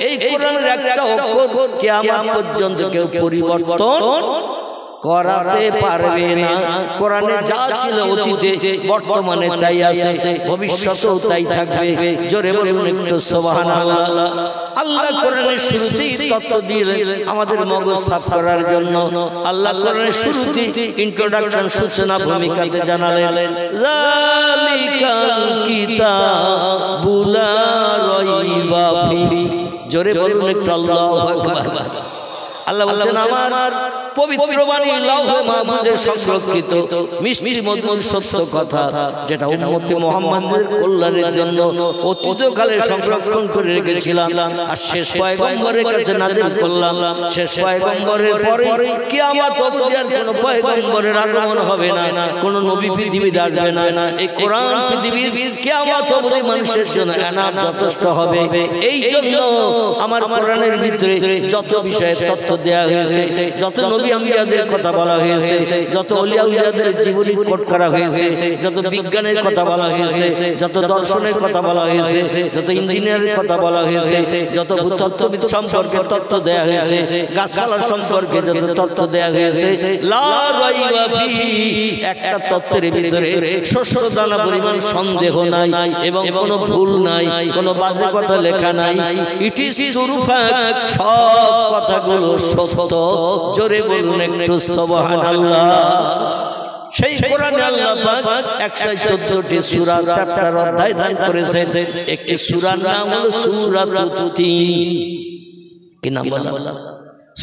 এই কোরআনের একটা অক্ষর কিয়ামত পর্যন্ত কেউ পরিবর্তন করাতে পারবে না। কোরআনে যা ছিল অতীতে, বর্তমানে তাই আছে, ভবিষ্যতেও তাই থাকবে। জোরে বলুন একটু সুবহানাল্লাহ। আল্লাহ কোরআনের শুরুতেই তত্ত্ব দিলেন আমাদের মগজ সাফ করার জন্য। আল্লাহ কোরআনের শুরুতেই ইন্ট্রোডাকশন, সূচনা ভূমিকাতে জানালেন, যালিকাল কিতাবু লা রাইবা ফিহি। জোরে বলুন একটু আল্লাহু আকবার। আল্লাহ বলেন, আমার পবিত্র বাণী লাউহে মাহফুজে সংরক্ষিত মিষ্টি মধুর সত্য কথা, যেটা উম্মতে মুহাম্মাদের কল্যাণের জন্য অতীতকালে সংরক্ষণ করে রেখেছিলাম, আর শেষ পয়গম্বরের কাছে নাযিল করলাম। শেষ পয়গম্বরের পরে কিয়ামত অবধি আর কোনো পয়গম্বরের আগমন হবে না, কোনো নবী পৃথিবীতে আসবে না। এই কোরআন পৃথিবীর কিয়ামত অবধি মানুষের জন্য এনাফ যথেষ্ট হবে। এই জন্য আমার কোরআনের ভিতরে যত বিষয়ে তথ্য দেওয়া হয়েছে, যত নবী আম্বিয়াদের কথা বলা হয়েছে, যত ওলিয়া উলিয়াদের জীবনী কোট করা হয়েছে, যত বিজ্ঞানের কথা বলা হয়েছে, যত দর্শনের কথা বলা হয়েছে, যত ইঞ্জিনিয়ারের কথা বলা হয়েছে, যত ভূতত্ত্ববিদ সম্পর্কে তথ্য দেওয়া হয়েছে, গাছপালা সম্পর্কে যত তথ্য দেওয়া হয়েছে, লা রাইবা ফিহি, একটা তথ্যের ভিতরে শস্য দানা পরিমাণ সন্দেহ নাই এবং কোনো ভুল নাই, কোনো বাজে কথা লেখা নাই। ইট ইজ ট্রু ফ্যাক্ট, সব কথাগুলো সত্য। জোরে বলুন একটু সুবহানাল্লাহ। সেই কোরআনে আল্লাহ পাক 114টি সূরা চ্যাপ্টার অধ্যায় দান করেছেন। একটি সূরার নাম হলো সূরাতুত তিন। কি নাম বললাম?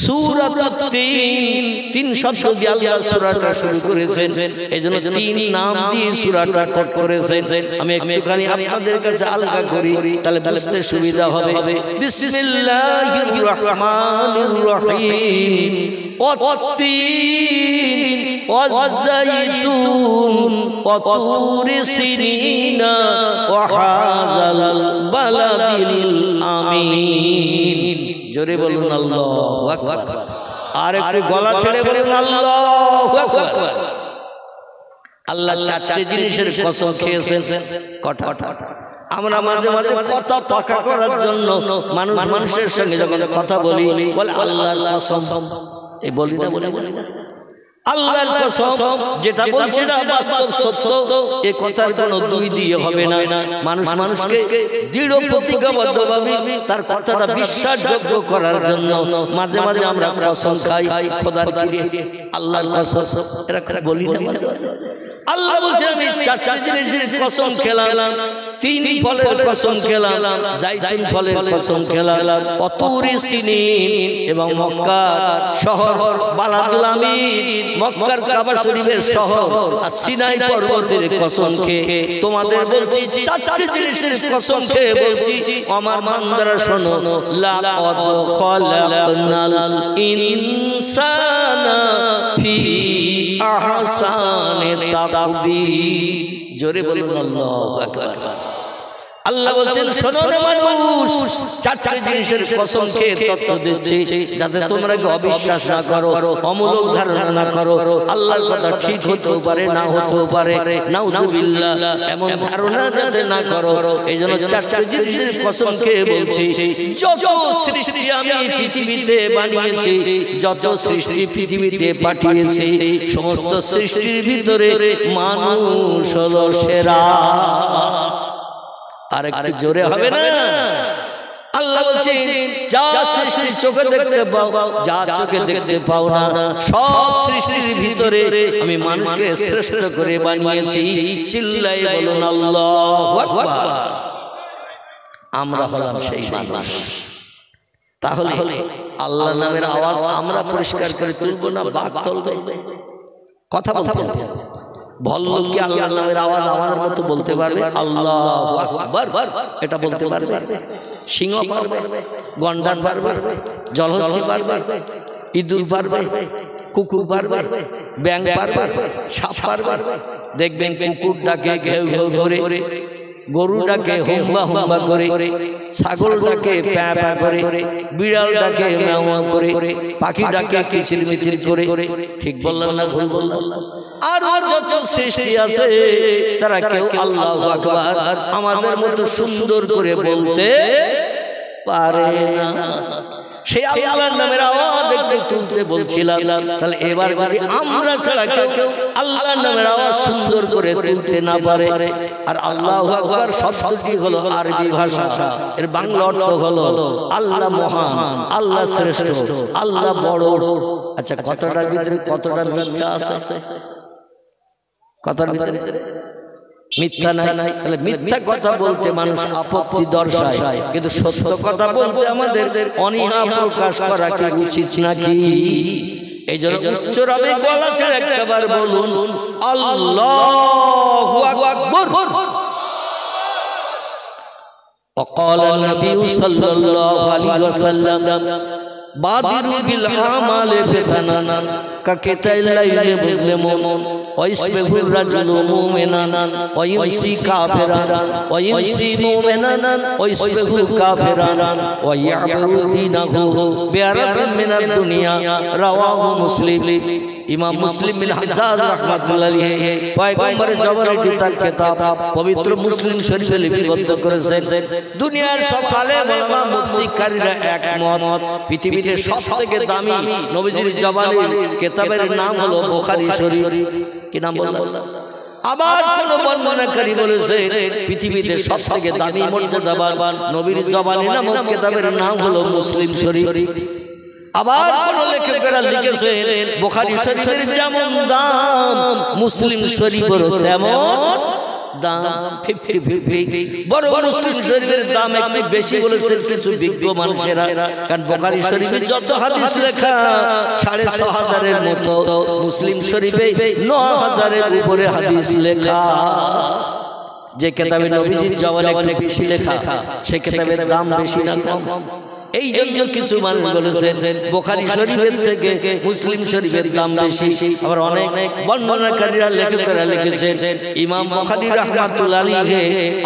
সূরাতুত তিন। তিন শব্দ দিয়ে আল্লাহ সূরাটা শুরু করেছেন, এজন্য তিন নাম দিয়ে সূরাটা কোট করেছেন। আমি একটুখানি আপনাদের কাছে আলগা করি, তাহলে বুঝতে সুবিধা হবে। বিসমিল্লাহির রহমানির রহিম। ওয়াত-তিন ওয়াজ-জাইতুন ওয়া-তুরি সিনিনা ওয়া হাযাল বালাদিল আমিন। জোরে বলুন আল্লাহু আকবার। আর একটু গলা ছেড়ে বলুন আল্লাহু আকবার। আল্লাহ চারটি জিনিসের কসম খেয়েছেন। কটা? আমরা মাঝে মাঝে কথা পাকা করার জন্য মানুষের সঙ্গে যখন কথা বলি, বলে আল্লাহর কসম, এই বলি না, আল্লাহর কসম। যেটা বলছে না বাস্তব সত্য, এ কথার কোনো দুই দিয়ে হবে না। মানুষকে দৃঢ় প্রতিজ্ঞাবদ্ধভাবে তার কথাটা বিশ্বাসযোগ্য করার জন্য মাঝে মাঝে আমরা কসম খাই। খোদার কিরে আল্লাহর কসম, এরা বলি না। আল্লাহ বলছেন আমি চারটি জিনিসের কসম খেলাম। তিন ফলের কসম খেলাম, জাইতুন ফলের কসম খেলাম, ওয়া-তুরি সিনিন এবং মক্কার শহর বালাদুল আমিন, মক্কার কাবা শরীফের শহর, আর সিনাই পর্বতের কসম খেয়ে তোমাদের বলছি, চারটি জিনিসের কসম খেয়ে বলছি, আমার বান্দারা শোনো, লাকাদ খালাকনাল ইনসানা ফি আহসানি তাকবীর। জোরে বলুন আল্লাহু আকবার। আল্লাহ বলছেন শোনো রে মানুষ, চারটি জিনিসের কসম খেয়ে তত্ত্ব দিচ্ছি, যাতে তোমরা অবিশ্বাস না করো, অমূলক ধারণা না করো। আল্লাহর কথা ঠিক হতেও পারে, না হতেও পারে, নাউজুবিল্লাহ, এমন ধারণা যাতে না করো। এই জন্য চারটি জিনিসের কসম খেয়ে বলছি, যত সৃষ্টি আমি পৃথিবীতে বানিয়েছি, যত সৃষ্টি পৃথিবীতে পাঠিয়েছি, সমস্ত সৃষ্টির ভিতরে মানুষ হলো সেরা। আর একটু জোরে হবে না? আল্লাহ বলছেন যা সৃষ্টি চোখে দেখতে পাও, যা চোখে দেখতে পাও না, সব সৃষ্টির ভিতরে আমি মানুষকে শ্রেষ্ঠ করে বানিয়েছি। চিল্লাই বলুন আল্লাহু আকবার। আমরা হলাম সেই মানুষ। তাহলে আল্লাহ নামের আওয়াজ আমরা পরিষ্কার করে তুলবো না বাঘ তুলবে? কথা বলতে হবে। ভল্লুক কি আল্লাহর নামের আওয়াজ আমাদের মতো বলতে পারবে? আল্লাহু আকবার এটা বলতে পারবে? সিংহ পারবে? গন্ডার পারবে? জলহস্তি পারবে? ইঁদুর পারবে? কুকুর পারবে? ব্যাঙ পারবে? সাপ পারবে? দেখবেন কুকুর ডাকে ঘেউ ঘেউ করে, গরু ডাকে হুম্বা হুম্বা করে, ছাগল ডাকে প্যাঁ প্যাঁ করে, বিড়াল ডাকে ম্যাও ম্যাও করে, পাখি ডাকে কিচির মিচির করে। ঠিক বললাম না ভুল বললাম? আর যত সৃষ্টি আছে তারা কেউ আল্লাহু আকবার আমাদের মতো সুন্দর করে বলতে পারে না। সেই আল্লাহর নামের আওয়াজ একটু তুলতে বলছিলাম। তাহলে এবার যদি আমরা ছাড়া কেউ আল্লাহর নামের আওয়াজ সুন্দর করে তুলতে না পারে, আর আল্লাহু আকবার শব্দটি হলো আরবি ভাষা, এর বাংলা অর্থ হলো আল্লাহ মহান, আল্লাহ শ্রেষ্ঠ, আল্লাহ বড়। আচ্ছা, কতটার ভিতরে কতটা মিথ্যা আছে? কথার ভিতরে মিথ্যা নাই। তাহলে মিথ্যা কথা বলতে মানুষ আপত্তি দর্শায়, কিন্তু সত্য কথা বলতে আমাদের অনীহা প্রকাশ করা কি উচিত নাকি? এই জন্য উচ্চ রবে গলা ছেড়ে একবার বলুন আল্লাহু আকবার। وقال النبي صلى الله عليه وسلم بادروا بالأعمال فتنا كقطع الليل مظلم ويصبح الرجل مؤمنا ويمسي كافرا ويمسي مؤمنا ويصبح كافرا ويعبر دينه بعرض من الدنيا رواه مسلم। ইমাম মুসলিম বিন হাজ্জাজ রাহমাতুল্লাহ আলাইহি পয়গম্বরের জবানে তার কিতাব পবিত্র মুসলিম শরীফে লিপিবদ্ধ করেছেন। দুনিয়ার সব আলেম ওলামা মুফতিকারীরা একমত পৃথিবীতে সবথেকে দামি নবীজির জবানের কিতাবের নাম হলো বুখারী শরীফ। কি নাম বললাম? আবার কোন বর্ণনাকারী বলেছে পৃথিবীতে সবথেকে দামি মর্যাদাবান নবীর জবানের নামক কিতাবের নাম হলো মুসলিম শরীফ। আবার কোন লেখকেরা লিখেছেন বুখারী শরীফের যেমন দাম মুসলিম শরীফেরও তেমন দাম, 50-50। বড় মুসলিম শরীফের দাম একটু বেশি বলেছেন কিছু বিজ্ঞ মানুষেরা, কারণ বুখারী শরীফে যত হাদিস লেখা 6500-এর মতো, মুসলিম শরীফে 9000-এর উপরে হাদিস লেখা। যে কিতাবে নবীজির জবানে একটু বেশি লেখা সেই কিতাবের দাম বেশি না কম? এই জন্য কিছু মানুষ বলেছেন বুখারী শরীফের থেকে মুসলিম শরীফের দাম বেশি। আবার অনেক বর্ণনাকারীরা লেখকেরা লিখেছেন ইমাম বুখারী রাহমাতুল্লাহ আলাইহি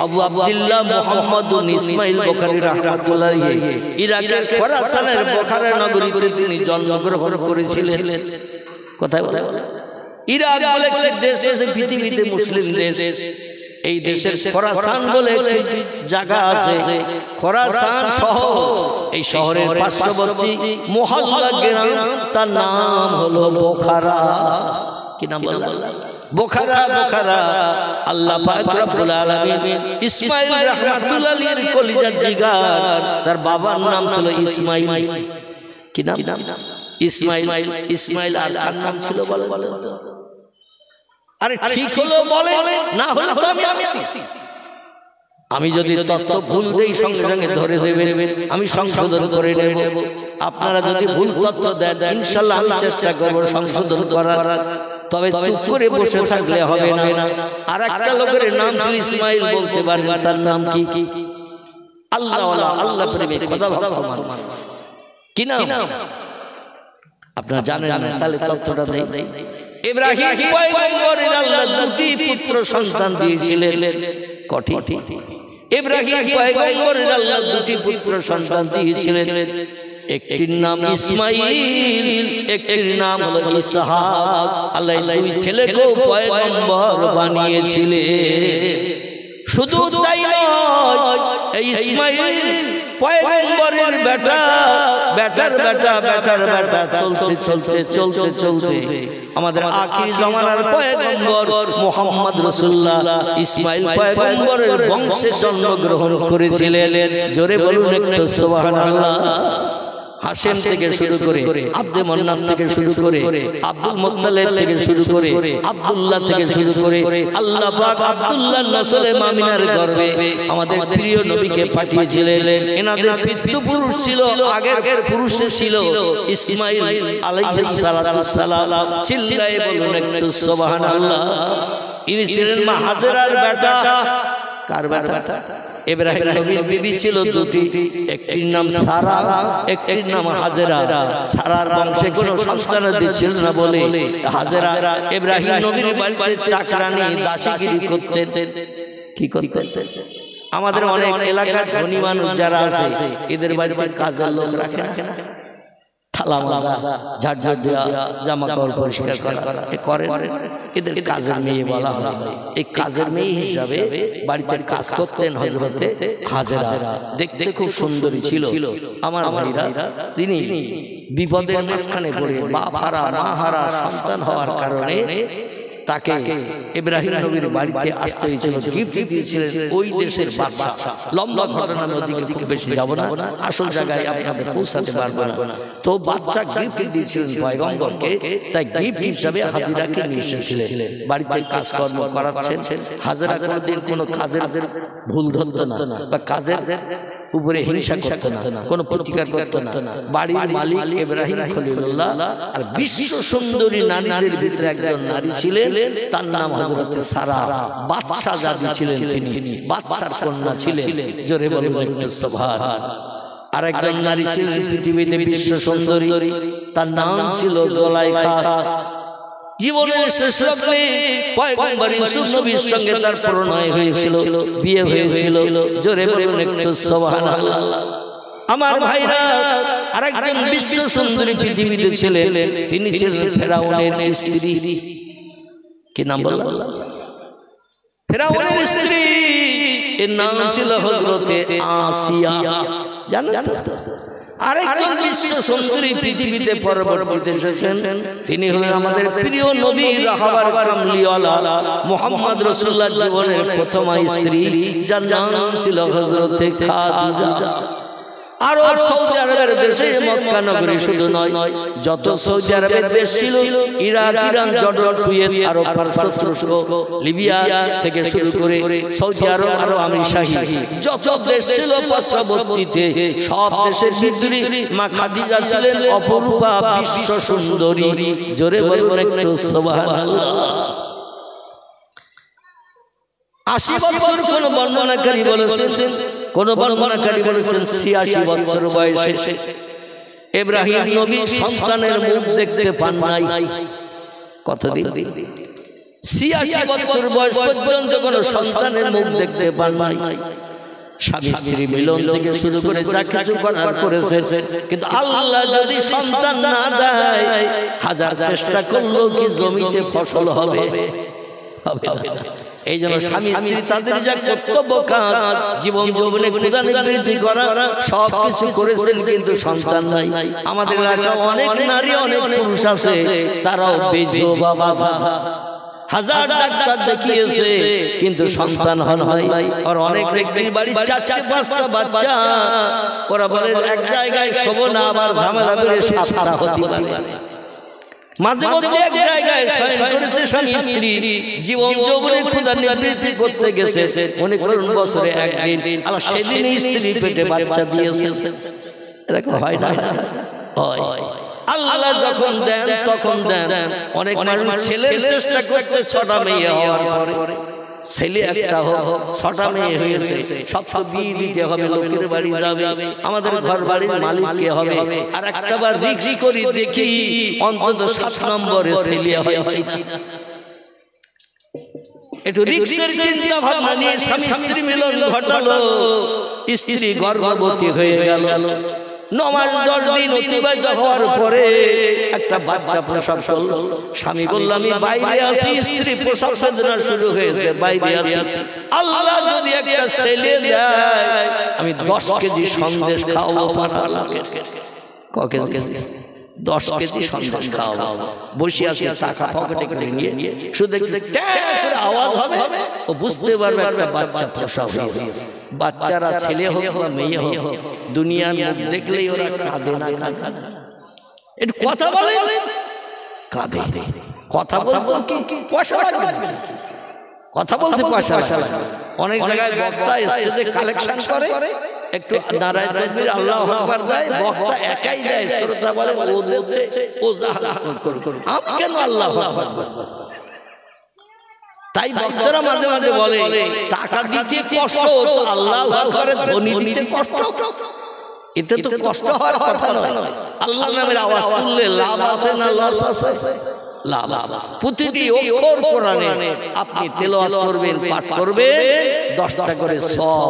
আবু আব্দুল্লাহ মুহাম্মদ ইবনে ইসমাইল বুখারী রাহমাতুল্লাহ আলাইহি ইরাকের খোরাসানের বুখারা নগরীতে তিনি জন্মগ্রহণ করেছিলেন। কোথায় বলে? ইরাক বলে একটি দেশ আছে পৃথিবীতে, মুসলিম দেশ। এই দেশের খোরাসান বলে একটি জায়গা আছে, খোরাসান শহর। এই শহরের পার্শ্ববর্তী মহল্লা গ্রাম, তার নাম হলো বোখারা। কি নাম বললাম? বোখারা। বোখারা আল্লাহ পাক রব্বুল আলামিন ইসমাইল রাহমাতুল্লাহ আলাইহির কলিজার জিগার, তার বাবার নাম ছিল ইসমাইল। কি নাম? ইসমাইল। ইসমাইল আর কার নাম ছিল বলেন তো? আরে ঠিক হলো বলে, না হলে তো আমি যদি তত্ত্ব ভুল দেই সঙ্গে সঙ্গে ধরে দেবেন, আমি সংশোধন করে নেব। আপনারা যদি ভুল তত্ত্ব দেন ইনশাআল্লাহ আমি চেষ্টা করব সংশোধন করার। তবে চুপ করে বসে থাকলে হবে না। আর একটা লোকের নাম ছিল ইসমাইল, বলতে পারবেন তার নাম কি? আল্লাহওয়ালা, আল্লাহ প্রেমিক, খোদা ভক্ত মানুষ। কি নাম আপনারা জানেন না? তাহলে তথ্যটা দেই। ইব্রাহিম পয়গম্বরের আল্লাহ দুটি পুত্র সন্তান দিয়েছিলেন। কটি? ইব্রাহিম পয়গম্বরের আল্লাহ দুটি পুত্র সন্তান দিয়েছিলেন। একটির নাম ইসমাইল, একটির নাম হলো ইসহাক। আল্লাহ দুই ছেলেকে পয়গম্বর বানিয়েছিলেন। শুধু তাই নয়, এই ইসমাইল পয়গম্বরের বেটা, বেটার বেটা, বেটার বেটা, চলতে চলতে চলতে চলতে আমাদের আখির জামানার পয়গম্বর মুহাম্মদ রাসূলুল্লাহ ইসমাইল পয়গম্বরের বংশে জন্মগ্রহণ করেছিলেন। জোরে বলুন একটু সুবহানাল্লাহ। হাশেম থেকে শুরু করে, আব্দে মন্নান থেকে শুরু করে, আব্দুল মুত্তালিব থেকে শুরু করে, আব্দুল্লাহ থেকে শুরু করে, আল্লাহ পাক আব্দুল্লাহ নসলে মামিনার গর্ভে আমাদের প্রিয় নবীকে পাঠিয়েছিলেন। এনাদের পিতৃপুরুষ ছিল, আগের পুরুষে ছিল ইসমাইল আলাইহিস সালাতু সালাম। চিল্লায়ে বলুন একটু সুবহানাল্লাহ। ইনি ছিলেন মা হাজেরার বেটা। কার বেটা? ইব্রাহিম নবীর বিবি ছিল দুটি, একটির নাম সারা, একটির নাম হাজেরা। সারার বংশে কোনো সন্তানাদি ছিল না বলে হাজেরা ইব্রাহিম নবীর বাড়িতে চাকরানি, দাসীগিরি করতেন। কি করতেন? আমাদের অনেক এলাকার ধনী মানুষ যারা আছে এদের বাড়িতে কাজের লোক রাখে না, থালা মাজা, ঝাড়ঝাড় দেওয়া, জামা কাপড় পরিষ্কার করা করে। এদের কাজের মেয়ে বলা হয়। এই কাজের মেয়ে হিসাবে বাড়িতে কাজ করতেন হযরতে হাজেরা। দেখতে খুব সুন্দরী ছিল আমার ভাইরা। তিনি বিপদের মাঝখানে পড়ে বাপ হারা, মা হারা সন্তান হওয়ার কারণে তাকে ইব্রাহিম নবীর বাড়িতে আসতে হয়েছিল। গিফট দিয়েছিলেন ওই দেশের বাদশা। লম্বা ঘটনা, নদীকে খুব বেশি যাব না, আসল জায়গায় আপনাদের পৌঁছাতে পারবো না। তো বাদশা গিফট দিয়েছিলেন পয়গম্বরকে, তাই গিফট হিসাবে হাজিরাকে নিয়ে এসেছিলেন। বাড়িতে কাজকর্ম করাচ্ছেন। হাজিরা কোনোদিন কোনো কাজের ভুল ধরতো না বা কাজের উপরে হিংসা করতো না, কোনো প্রতিকার করতো না। বাড়ির মালিক ইব্রাহিম খলিলুল্লাহ। আর বিশ্ব সুন্দরী নারীদের ভিতরে একজন নারী ছিলেন, তার নাম হযরত সারা। বাদশা জাতি ছিলেন তিনি, বাদশার কন্যা ছিলেন। জোরে বলুন একটু সুবহান। আর একজন নারী ছিলেন পৃথিবীতে বিশ্ব সুন্দরী, তার নাম ছিল জুলাইখা। জীবনের শেষ লগ্নে পয়গম্বর ইউসুফ নবীর সঙ্গে তার প্রণয় হয়েছিল, বিয়ে হয়েছিল। জোরে বলুন একটু সুবহানাল্লাহ। আমার ভাইরা, আরেকজন বিশ্ব সুন্দরী পৃথিবীতে ছিলেন, তিনি ছিলেন ফেরাউনের স্ত্রী। কি নাম বললাম? ফেরাউনের স্ত্রী, এর নাম ছিল হযরতে আসিয়া। জানেন তো? আরেকজন বিশ্ব সুন্দরী পৃথিবীতে পরবর্তীতে এসেছেন, তিনি হলেন আমাদের প্রিয় নবী রাহবার কামলিওয়ালা মুহাম্মদ রাসূলুল্লাহ জীবনের প্রথম স্ত্রী, যার নাম ছিল হযরতে খাদিজা। আর সৌদি আরবের দেশে মক্কা নগরী শুধু নয়, যত সৌদি আরবের দেশ ছিল, ইরাক, ইরান, জর্ডান, কুয়েত, আরব, পারস্য, তুরস্ক, লিবিয়া থেকে শুরু করে সৌদি আরব, আরো আমির শাহী, যত দেশ ছিল পার্শ্ববর্তীতে, সব দেশের ভিতরে মা খাদিজা ছিলেন অপরূপা বিশ্ব সুন্দরী। জোরে বলুন একটু সুবহানাল্লাহ। 80 বছর কোন বর্ণনাকারী বলেছেন, কোন বর্ণনাকারী বলেছেন 86 বছর বয়সে ইব্রাহিম নবী সন্তানের মুখ দেখতে পান নাই। কতদিন? 86 বছর বয়স পর্যন্ত কোন সন্তানের মুখ দেখতে পান নাই। স্বামী স্ত্রী মিলন থেকে শুরু করে যা কিছু করার করেছে, কিন্তু আল্লাহ যদি সন্তান না দেয়, হাজার চেষ্টা করলেও কি জমিতে ফসল হবে? হবে না। এই জন্য স্বামী স্ত্রী তাদের যা কর্তব্য কাজ, জীবন যৌবনে খোদা নিবৃত্তি করা, সব কিছু করেছেন, কিন্তু সন্তান নাই। আমাদের এলাকায় অনেক নারী, অনেক পুরুষ আছে, তারাও বেজোবা বাবা, হাজার ডাক্তার দেখিয়েছে, কিন্তু সন্তান হন হয়। আর অনেক ব্যক্তির বাড়ি 4-5টা বাচ্চা, ওরা বলে এক জায়গায় শোবো না, আবার ঝামেলা করে 7টা হতে পারে। মাঝে মধ্যে এক জায়গায় শয়ন করেছে স্বামী স্ত্রী, জীবন যৌবনে খোদা নিবৃত্তি করতে গেছে, মনে করুন বছরে একদিন, আর সেদিন স্ত্রী পেটে বাচ্চা দিয়েছে। এরকম হয় না? হয়। আল্লাহ যখন দেন তখন দেন। অনেক মানুষ ছেলের চেষ্টা করছে 6টা মেয়ে হওয়ার পরে, ছেলে একটা হোক, 6টা মেয়ে হয়েছে, সব তো বিয়ে দিতে হবে, লোকের বাড়ি যাবে, আমাদের ঘর বাড়ির মালিক কে হবে? আর একটা বার রিস্ক করি, দেখি অন্তত 7 নম্বরে ছেলে হয় কিনা। একটু রিস্কের চিন্তা ভাবনা নিয়ে স্বামী স্ত্রী মিলন ঘটালো, স্ত্রী গর্ভবতী হয়ে গেল। 9 মাস 10 দিন অতিবাহিত হওয়ার পরে একটা বাচ্চা প্রসব করলো। স্বামী বলল, আমি বাইরে আছি, স্ত্রী প্রসব বেদনা শুরু হয়েছে, বাইরে আছি, আল্লাহ যদি একটা ছেলে দেয়, আমি 10 কেজি সন্দেশ খাওয়াবো পাড়াকে। ক কেজি? 10 কেজি সন্দেশ খাওয়াবো। বসে আছে, টাকা পকেটে করে নিয়ে, শুধু করে আওয়াজ হবে, ও বুঝতে পারবে একটা বাচ্চা প্রসব হয়েছে। বাচ্চারা ছেলে হোক বা মেয়ে হোক, দুনিয়ার মুখ দেখলেই ওরা কাঁদে না? একটু কথা বলে কাঁদে। কথা বলতে কি পয়সা লাগবে? কথা বলতে পয়সা লাগবে। অনেক জায়গায় বক্তা স্টেজে কালেকশন করে, একটু নারায়ে তাকবীর আল্লাহু আকবার দেয়, বক্তা একাই দেয়, শ্রোতা বলে ও দিচ্ছে, ও যা করুন, আমি কেন আল্লাহু আকবার? তাই বক্তারা মাঝে মাঝে বলে, টাকা দিতে কষ্ট, তো আল্লাহু আকবারের ধ্বনি দিতে কষ্ট। এতে তো কষ্ট হওয়ার কথা নয়। আল্লাহর নামের আওয়াজ তুললে লাভ আছে না লস আছে? লাভ আছে। প্রতিটি অক্ষর কোরআনে আপনি তেলাওয়াত করবেন, পাঠ করবেন, 10টা করে সওয়াব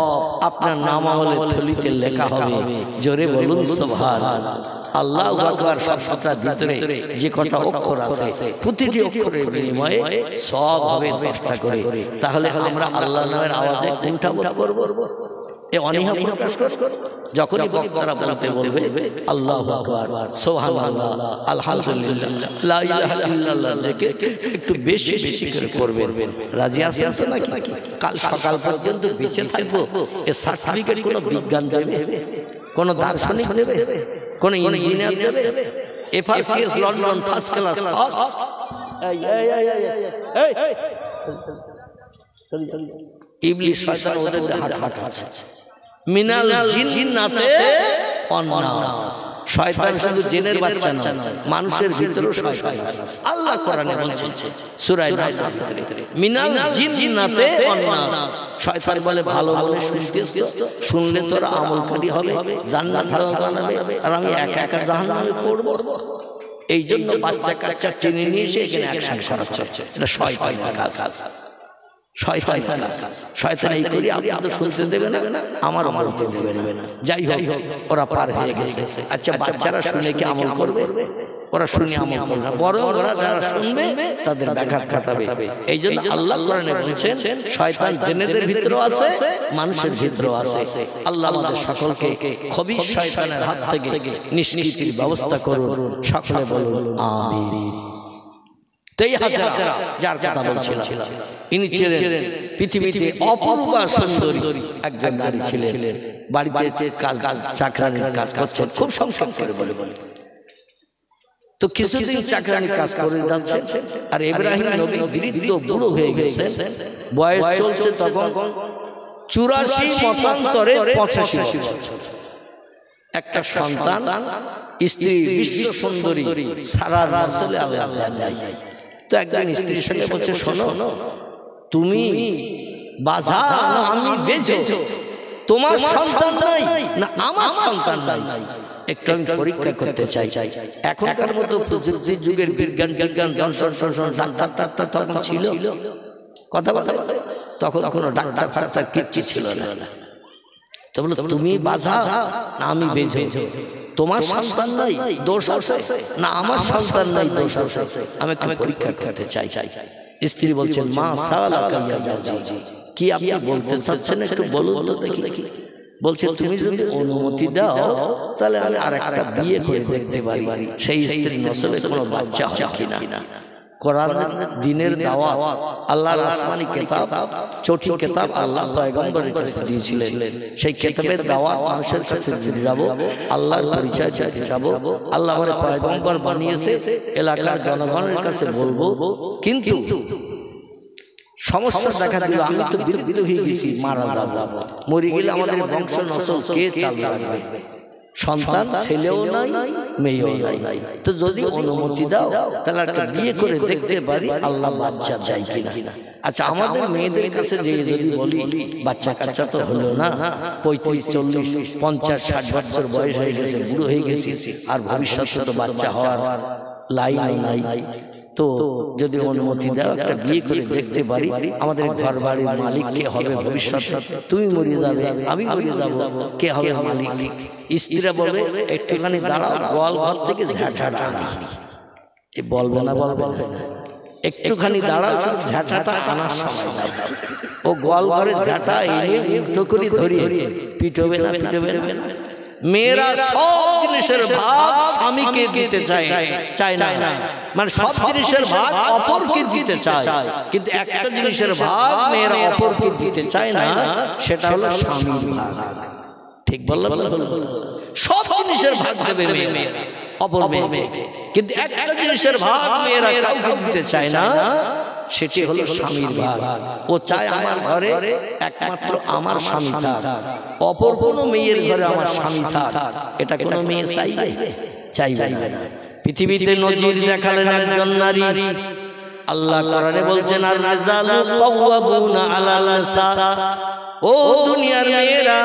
আপনার নামামলে থলিতে লেখা হবে। জোরে বলুন সুবহানাল্লাহ। আল্লাহু আকবার শব্দটার ভিতরে যে কটা অক্ষর আছে, প্রতিটি অক্ষরের বিনিময়ে সওয়াব হবে 10টা করে। তাহলে আমরা আল্লাহর নামের আওয়াজে কোনটা বোধ করব? এ অনীহা প্রকাশ করব। যখনই বক্তারা বলতে বলবে আল্লাহু আকবার, সুবহানাল্লাহ, আলহামদুলিল্লাহ, লা ইলাহা ইল্লাল্লাহ, জিকির একটু বেশি বেশি করে করবেন। রাজি আছেন তো নাকি? কাল সকাল পর্যন্ত বেঁচে থাকবো, এ সার্টিফিকেট কোনো বিজ্ঞান দেবে, কোনো দার্শনিক দেবে, কোনো ইঞ্জিনিয়ার দেবে? FRCS London first class. ইবলিস শয়তান ওদের হাট আছে, মিনাল জিন্নাতে ওয়ান্নাস। শয়তান শুধু জিনের বাচ্চা না, মানুষের ভিতরেও শয়তান আছে। আল্লাহ কোরআনে বলছেন সূরা নাস মিনাল জিন্নাতে ওয়ান্নাস। শয়তান বলে ভালো মনে শুনতেছ তো, শুনলে তোরা আমলকারী হবে, জান্নাত হালাল বানাবে, আর আমি একা একা জাহান্নামে পড়ব। এই জন্য বাচ্চা কাচ্চা টেনে নিয়ে এসে এখানে অ্যাকশন করাচ্ছে। এটা শয়তানের কাজ, শয়তানের কাজ। শয়তান এই করি আপনি তো শুনতে দেবে না, আমার বলতে দেবে না। যাই হোক, ওরা পার হয়ে গেছে। আচ্ছা, বাচ্চারা শুনে কি আমল করবে? ওরা শুনে আমল করবে না, বরং ওরা যারা শুনবে তাদের ব্যাঘাত ঘটাবে। এই জন্য আল্লাহ কোরআনে বলছেন শয়তান জিনেদের ভিতরেও আছে, মানুষের ভিতরেও আছে। আল্লাহ আমাদের সকলকে খবিশ শয়তানের হাত থেকে নিষ্কৃতির ব্যবস্থা করুন। সকলে বলুন আমিন। এই হাজেরা যার কথা বলছিলাম, ইনি ছিলেন পৃথিবীতে অপূর্বা সুন্দরী একজন নারী ছিলেন। বাড়িতে কাজ চাকরানির কাজ করছেন, খুব সংক্ষেপ করে বলে। তো কিছুদিন চাকরানির কাজ করে যাচ্ছেন, আর ইব্রাহিম নবী বৃদ্ধ বুড়ো হয়ে গেছেন, বয়স চলছে তখন 84 মতান্তরে 85 বছর। একটা সন্তান, স্ত্রী বিশ্ব সুন্দরী সারার নসলে আল্লাহ দেয়। তো একজন স্ত্রীর সঙ্গে বলছে, শোনো, তুমি বাজা না আমি বেজো, তোমার সন্তান নাই না আমার সন্তান নাই, একটু আমি পরীক্ষা করতে চাই। এখনকার মতো প্রযুক্তি যুগের বিজ্ঞান দর্শন ডাক্তার তখন ছিল, কথা বলে তখন কোনো ডাক্তার ফাক্তার কিচ্ছু ছিল না। তো বলো, তুমি বাজা না আমি বেজো, তোমার সন্তান নাই দোষ আছে না আমার সন্তান নাই দোষ আছে, আমি একটু পরীক্ষা করতে চাই। স্ত্রী বলছেন, মা সালাকা ইয়া জাওজি, কি আপনি বলতে চাচ্ছেন একটু বলুন তো দেখি। বলছে, তুমি যদি অনুমতি দাও তাহলে আমি আরেকটা বিয়ে করে দেখতে পারি, সেই স্ত্রীর নসলে কোনো বাচ্চা হয় কিনা। কোরআন দ্বীনের দাওয়াত, আল্লাহর আসমানি কিতাব, চটি কিতাব আল্লাহ পয়গম্বরের কাছে দিয়েছিলেন। সেই কিতাবের দাওয়াত মানুষের কাছে দিয়ে যাব, আল্লাহর পরিচয় দিতে যাব। আল্লাহ আমাদের পয়গম্বর বানিয়েছে, এলাকার জনগণের কাছে বলবো। কিন্তু সমস্যা দেখা দিল, আমি তো বিলুপ্ত হয়ে গেছি, মারা যাব, মরে গেলে আমাদের বংশ নসল কে চালাবে? সন্তান ছেলেও নাই মেয়েও নাই। তো যদি অনুমতি দাও তাহলে একটা বিয়ে করে দেখতে পারি আল্লাহ বাচ্চা যায় কিনা। আচ্ছা, আমাদের মেয়েদের কাছে যে যদি বলি বাচ্চা কাচ্চা তো হলো না, 35, 40, 50, 60 বছর বয়স হয়ে গেছে, বুড়ো হয়ে গেছি, আর ভবিষ্যতে তো বাচ্চা হওয়ার লাইন নাই। তো যদি অনুমতি দাও একটা বিয়ে করে দেখতে পারি, আমাদের ঘর বাড়ির মালিক কে হবে ভবিষ্যতে? তুমি মরে যাবে, আমি মরে যাব, কে হবে মালিক? স্ত্রীরা বলে, একটুখানি দাঁড়াও, গোয়াল ঘর থেকে ঝাঁটাটা আনি। এ বলবে না, একটুখানি দাঁড়াও, ঝাঁটাটা আনার সময় দাও। ও গোয়াল ঘরে ঝাঁটা এনে উল্টো করে ধরিয়ে পিটবে না। মেয়েরা সব জিনিসের ভাগ স্বামীকে দিতে চায় না, মানে সব জিনিসের ভাগ অপরকে দিতে চায়, কিন্তু একটা জিনিসের ভাগ মেয়েরা অপরকে দিতে চায় না, সেটা হলো স্বামীর ভাগ। ঠিক বললাম? সব জিনিসের ভাগ দেবে মেয়েরা অপর মেয়েকে, কিন্তু একটা জিনিসের ভাগ মেয়েরা কাউকে দিতে চায় না, সেটি হলো স্বামীর ভাগ। ও চায় আমার ঘরে একমাত্র আমার স্বামী থাক, অপর কোনো মেয়ের ঘরে আমার স্বামী থাক, এটা কোনো মেয়ে চাইবে না। পৃথিবীতে নজির দেখালেন একজন নারী। আল্লাহ কোরআনে বলছেন, আর রিজালু কাওয়ামুনা আলাল নিসা। ও দুনিয়ার মেয়েরা,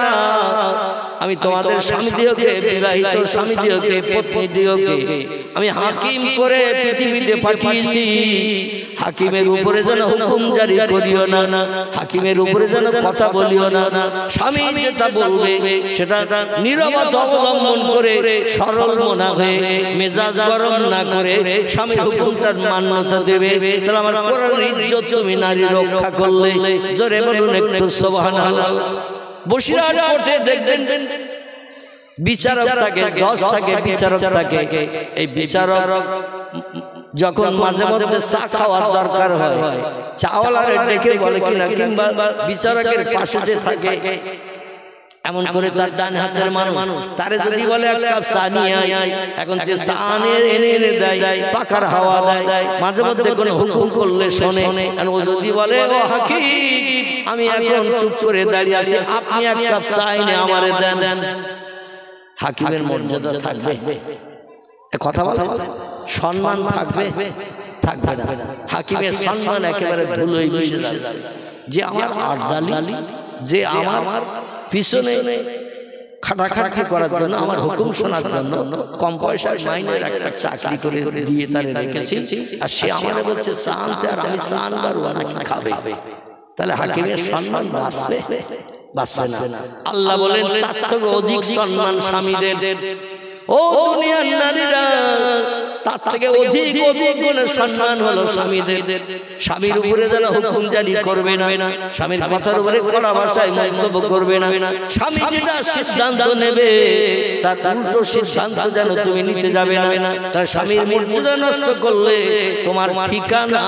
আমি তোমাদের স্বামী দিওকে, বিবাহিত স্বামী দিওকে, পত্নী দিওকে আমি হাকিম করে পৃথিবীতে পাঠিয়েছি। হাকিমের উপরে যেন হুকুম জারি করিও না, হাকিমের উপরে যেন কথা বলিও না। স্বামী যেটা বলবে সেটা নীরবতা অবলম্বন করে, সরল মনা হয়ে, মেজাজ গরম না করে স্বামীর হুকুমটার মান্যতা দেবে। তাহলে আমার কোরআনের ইজ্জত তুমি নারী রক্ষা করলে। জোরে বলুন একটু সুবহানাল্লাহ। বসিরহাট কোর্টে দেখবেন বিচারক থাকে, জজ থাকে, বিচারক থাকে। এই বিচারক যখন মাঝে মধ্যে চা খাওয়ার দরকার হয়, চাওয়ালারে ডেকে বলে কিনা, কিংবা বিচারকের পাশে যে থাকে এমন করে তার ডান হাতের মানুষ তারে যদি বলে এক কাপ চা নিয়ে আয়, এখন যে চা এনে এনে দেয়, পাখার হাওয়া দেয়, মাঝে মধ্যে কোনো হুকুম করলে শোনে। আর ও যদি বলে ও হাকিম আমি এখন চুপ করে দাঁড়িয়ে আছি, আপনি এক কাপ চা এনে আমারে দেন, হাকিমের মর্যাদা থাকবে? কথা বলে সম্মান থাকবে? থাকবে না। হাকিমের সম্মান একেবারে ধুলোয় মিশে যাবে। যে আমার আর্দালি, যে আমার পিছনে খাটাখাটি করার জন্য, আমার হুকুম শোনার জন্য কম পয়সার মাইনের একটা চাকরি করে দিয়ে তারে রেখেছি, আর সে আমারে বলছে চা আনতে, আর আমি চা আনবার ও নাকি খাবে, তাহলে হাকিমের সম্মান বাঁচবে? বাঁচবে না। আল্লাহ বলেন তার থেকে অধিক সম্মান স্বামীদের। ও দুনিয়ার নারীরা, তার থেকে অধিক গুণের সম্মান হলো স্বামীদের। স্বামীর উপরে যেন হুকুম জারি করবে না, স্বামীর কথার উপরে কড়া ভাষায় মন্তব্য করবে না। স্বামী যেটা সিদ্ধান্ত নেবে তার উল্টো সিদ্ধান্ত যেন তুমি নিতে যাবে না। তার স্বামীর মর্যাদা নষ্ট করলে তোমার ঠিকানা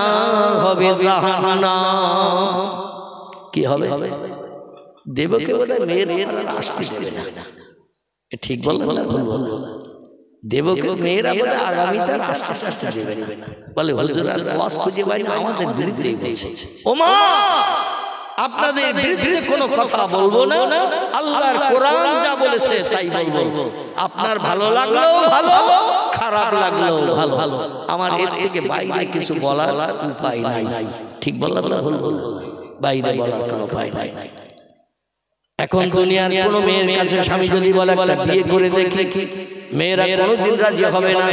হবে জাহান্নাম। কি হবে? দেবকে বোধহয় মেয়ের আসতে দেবে না। ঠিক বললাম না ভুল বললাম? দেবকে মেয়েরা বলে আগামী তার আসতে দেবে না। বলে হুজুর আর ওয়াজ খুঁজে পাই না, আমাদের বিরুদ্ধেই বলছে। ও মা, আপনাদের বিরুদ্ধে কোনো কথা বলবো না, আল্লাহর কোরআন যা বলেছে তাই বলবো। আপনার ভালো লাগলেও ভালো, খারাপ লাগলেও ভালো, আমার এর থেকে বাইরে কিছু বলার উপায় নাই। ঠিক বললাম না ভুল বললাম? বাইরে বলার কোনো উপায় নাই। এখন দুনিয়ার কোন মেয়ের কাছে স্বামী যদি বলে বিয়ে করে দেখি, মেয়েরা কোনোদিন রাজি হবে না,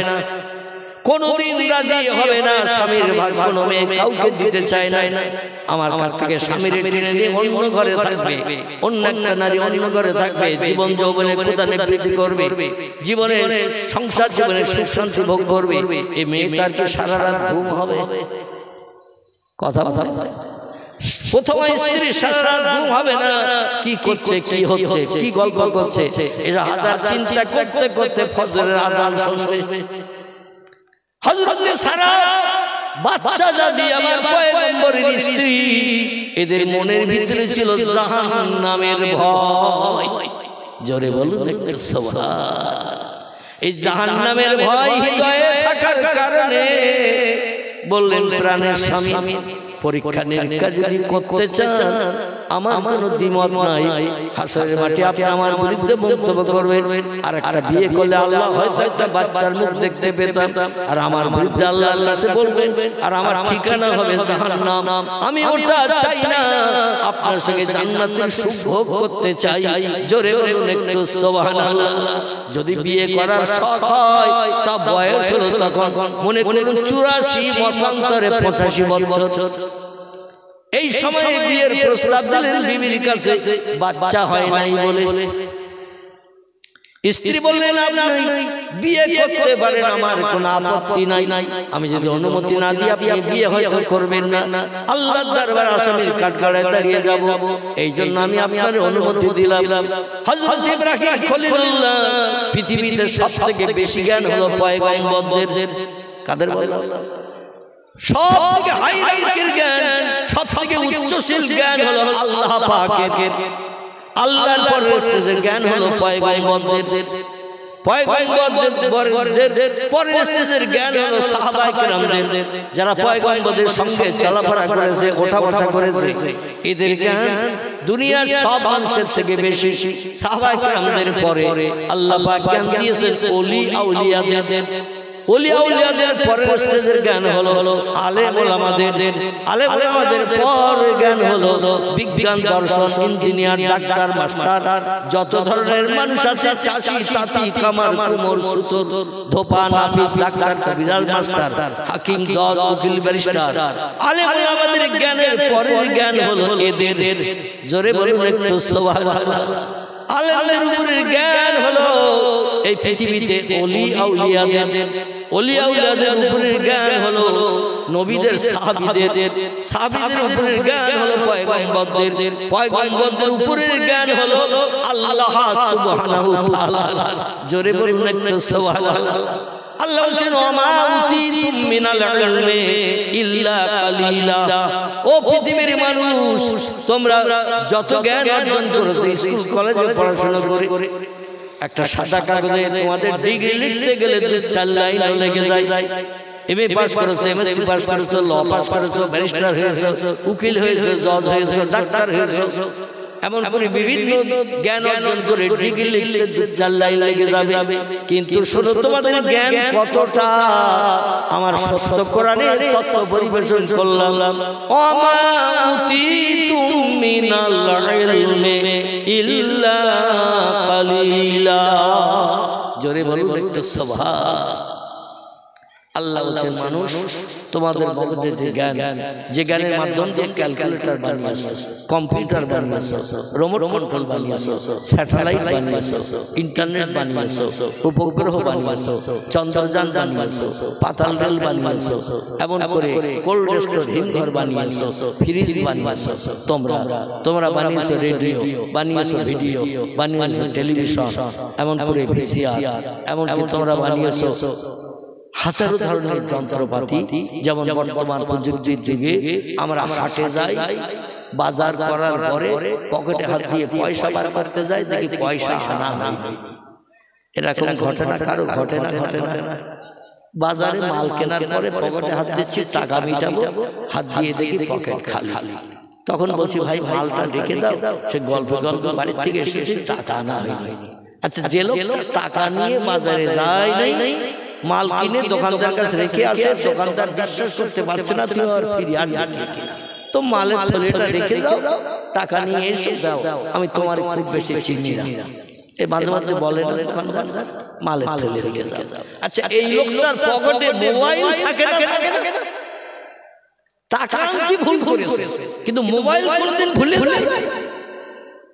কোনোদিন রাজি হবে না। স্বামীর ভাগ কোনো মেয়ে কাউকে দিতে চায় না। আমার কাছ থেকে স্বামীর টেনে নিয়ে অন্য ঘরে থাকবে, অন্য একটা নারী অন্য ঘরে থাকবে, জীবন যৌবনে প্রদানে বৃদ্ধি করবে, জীবনে সংসার জীবনে সুখ শান্তি ভোগ করবে। এই মেয়েটার কি সারা রাত ঘুম হবে? কথা বলে প্রথম স্ত্রী সারা রাত ঘুম হবে না। কি করছে, কি হচ্ছে, কি গল্প করছে, এটা হাজার চিন্তা করতে করতে ফজরের আযান শুনবে। হযরত সারা বাদশা জাদি আমার পয়গম্বরের স্ত্রী, এদের মনের ভিতরে ছিল জাহান্নামের ভয়। জোরে বলুন একটু সুবহান। এই জাহান্নামের ভয় হৃদয়ে থাকার কারণে বললেন প্রাণের স্বামী পরীক্ষা নিরীক্ষা যদি করতে চান আমার কোনো দ্বিমত নাই, হাসরের মাঠে আপনি আমার বিরুদ্ধে মন্তব্য করবেন, আর একটা বিয়ে করলে আল্লাহ হয়তো একটা বাচ্চার মুখ দেখতে পেতাম, আর আমার বিরুদ্ধে আল্লাহর কাছে বলবেন, আর আমার ঠিকানা হবে জাহান্নাম। আমি ওটা চাই না, আপনার সঙ্গে জান্নাতের সুখ ভোগ করতে চাই। জোরে বলুন একটু সুবহানাল্লাহ। যদি বিয়ে করার শখ হয় তা বয়স হলো তখন, মনে করুন 84 মতান্তরে 85 বছর, এই সময়ে বিয়ের প্রস্তাব দিলেন বিবির কাছে, বাচ্চা হয় নাই বলে। স্ত্রী বললেন আপনি বিয়ে করতে পারেন, আমার কোনো আপত্তি নাই, আমি যদি অনুমতি না দিই আপনি বিয়ে হয়তো করবেন না, আল্লাহর দরবারে আসামির কাঠগড়ায় দাঁড়িয়ে যাব, এই জন্য আমি আপনার অনুমতি দিলাম। হযরত ইব্রাহিম খলিলুল্লাহ, পৃথিবীতে সবথেকে বেশি জ্ঞান হলো পয়গম্বরদের। কাদের বলেন? সবথেকে হাইলাইটের জ্ঞান, সবথেকে উচ্চশীল জ্ঞান হলো আল্লাহ পাকের। আল্লাহর পরের জ্ঞান হলো পয়গম্বরদের। পয়গম্বরদের পরের স্টেজের জ্ঞান হলো সাহাবায়ে কেরামদের, যারা পয়গম্বরদের সঙ্গে চলাফেরা করেছে, ওঠা বসা করেছে। এদের জ্ঞান দুনিয়ার সব মানুষের থেকে বেশি। সাহাবায়ে কেরামদের পরে আল্লাহ পাক জ্ঞান দিয়েছেন ওলি আউলিয়াদের। ওলি আউলিয়াদের পরের স্টেজের জ্ঞান হলো আলেম ওলামাদের। আলেম ওলামাদের পর জ্ঞান হলো বিজ্ঞান, দর্শন, ইঞ্জিনিয়ার, ডাক্তার, মাস্টার, যত ধরনের মানুষ আছে, চাষি, তাঁতি, কামার, কুমোর, সুতোর, ধোপা, নাপিত, ডাক্তার, কবিরাজ, মাস্টার, হাকিম, জজ, উকিল, ব্যারিস্টার। আলেম ওলামাদের জ্ঞানের পরের জ্ঞান হলো এদের। জোরে বলুন একটু সুবহানাল্লাহ। আলেমদের উপরের জ্ঞান হলো এই পৃথিবীতে ওলি আউলিয়াদের। ওলি আউলিয়াদের উপরের জ্ঞান হলো নবীদের, সাহাবীদের। সাহাবীদের উপরের জ্ঞান হলো পয়গম্বরদের। পয়গম্বরদের উপরের জ্ঞান হলো আল্লাহ সুবহানাহু ওয়া তাআলা। জোরে বলুন একটু সুবহানাল্লাহ। আল্লাহ বলেন ওমা উতিতুম মিনাল ইলমি ইল্লা কালিলা। ও পৃথিবীর মানুষ, তোমরা যত জ্ঞান অর্জন করেছো স্কুল কলেজে পড়াশোনা করে একটা সাদা কাগজে তোমাদের ডিগ্রি লিখতে গেলে 2-4 লাইন লেগে যায়। এমএ পাস করেছো, এমএসসি পাস করেছো, ল পাস করেছো, ব্যারিস্টার হয়েছো, উকিল হয়েছো, জজ হয়েছো, ডাক্তার হয়েছো, এমন করে বিভিন্ন জ্ঞান অর্জন করে ডিগ্রি লিখতে 2-4 লাইন লেগে যাবে। কিন্তু শোনো, তোমাদের জ্ঞান কতটা আমার সত্য কোরআনের তত্ত্ব পরিবেশন করলাম। ওমা উতিতুম মিনাল ইলমি ইল্লা কালিলা। জোরে বলুন একটু সুবহান। আল্লাহ বলছেন মানুষ, তোমাদের মগজে যে জ্ঞান, যে জ্ঞানের মাধ্যম দিয়ে ক্যালকুলেটর বানিয়েছো, কম্পিউটার বানিয়েছো, রিমোট কন্ট্রোল বানিয়েছো, স্যাটেলাইট বানিয়েছো, ইন্টারনেট বানিয়েছো, উপগ্রহ বানিয়েছো, চন্দ্রযান বানিয়েছো, পাতাল রেল বানিয়েছো, এমন করে কোল্ড স্টোর হিমঘর বানিয়েছো, ফ্রিজ বানিয়েছো, তোমরা বানিয়েছো রেডিও, বানিয়েছো ভিডিও, বানিয়েছো টেলিভিশন, এমন করে ভিসিআর, এমন কি তোমরা বানিয়েছো হাজারো ধরনের যন্ত্রপাতি। যেমন বর্তমান প্রযুক্তির যুগে আমরা হাটে যাই, বাজার করার পরে পকেটে হাত দিয়ে পয়সা বার করতে যাই, দেখি পয়সা আনা নাই। এরকম ঘটনা কারো ঘটে না? বাজারে মাল কেনার পরে পকেটে হাত দিচ্ছি, টাকা মিটাবো, হাত দিয়ে দেখি পকেট খালি। তখন বলছি ভাই মালটা রেখে দাও। সে গল্প বাড়ির থেকে এসেছি, টাকা আনা হয়নি। আচ্ছা, যে লোক টাকা নিয়ে বাজারে যায় নাই, মাল কিনে দোকানদার কাছে রেখে আসে, দোকানদার বিশ্বাস করতে পারছে না তুমি আর ফিরে আসবে, তো মালের থলেটা রেখে দাও, টাকা নিয়ে এসে দাও, আমি তোমার খুব বেশি চিনি না। এই মাঝে মাঝে বলে না দোকানদার, মালের থলে রেখে দাও। আচ্ছা, এই লোকটার পকেটে মোবাইল থাকে না? টাকা কি ভুল করেছে, কিন্তু মোবাইল কোনদিন ভুলে যায়?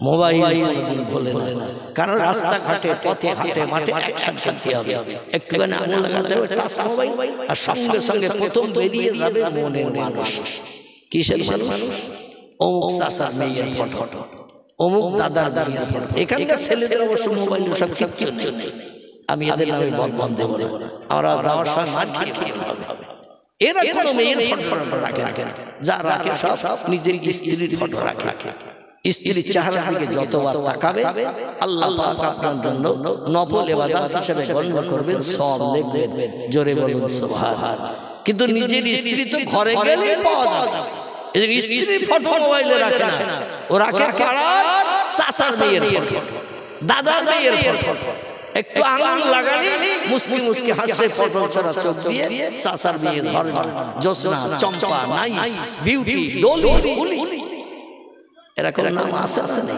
মোবাইল কোনদিন ভুলে না, কারণ রাস্তাঘাটে, পথে, হাটে, মাঠে একসাথে করতে হবে। একটুখানি আঙুল লাগাতে হবে, টাচ মোবাইল, আর সঙ্গে সঙ্গে প্রথম বেরিয়ে যাবে মনের মানুষ। কিসের মানুষ? অমুক চাচার মেয়ের ফটো, অমুক দাদার মেয়ের ফটো। এখানকার ছেলেদের অবশ্য মোবাইল সব কিচ্ছু নেই। আমি এদের নামে বদনাম দেব না, আমরা যাওয়ার সময় মার খেয়ে ফেলতে হবে। এরা কোনো মেয়ের ফটো রাখে না, যা রাখে সব নিজের স্ত্রীর ফটো রাখে। স্ত্রীর চেহারা দিকে যতবার তাকাবে আল্লাহ পাক আপনার জন্য নফল ইবাদত হিসেবে গণ্য করবেন, সওয়াব লিখবেন। জোরে বলুন সুবহানাল্লাহ। কিন্তু নিজের স্ত্রী তো ঘরে গেলেই পাওয়া যাবে। এদের স্ত্রীর ফটো মোবাইলে রাখে না, ও রাখে পাড়ার চাচার মেয়ের ফটো, দাদার মেয়ের ফটো। একটু আঙুল লাগালে মুস্কি মুস্কি হাসে, পটল ছড়া চোখ দিয়ে চাচার মেয়ে ঝর্ণা, জ্যোৎস্না, চম্পা, নাইস, বিউটি, ডলি, এরকম নাম আছে না?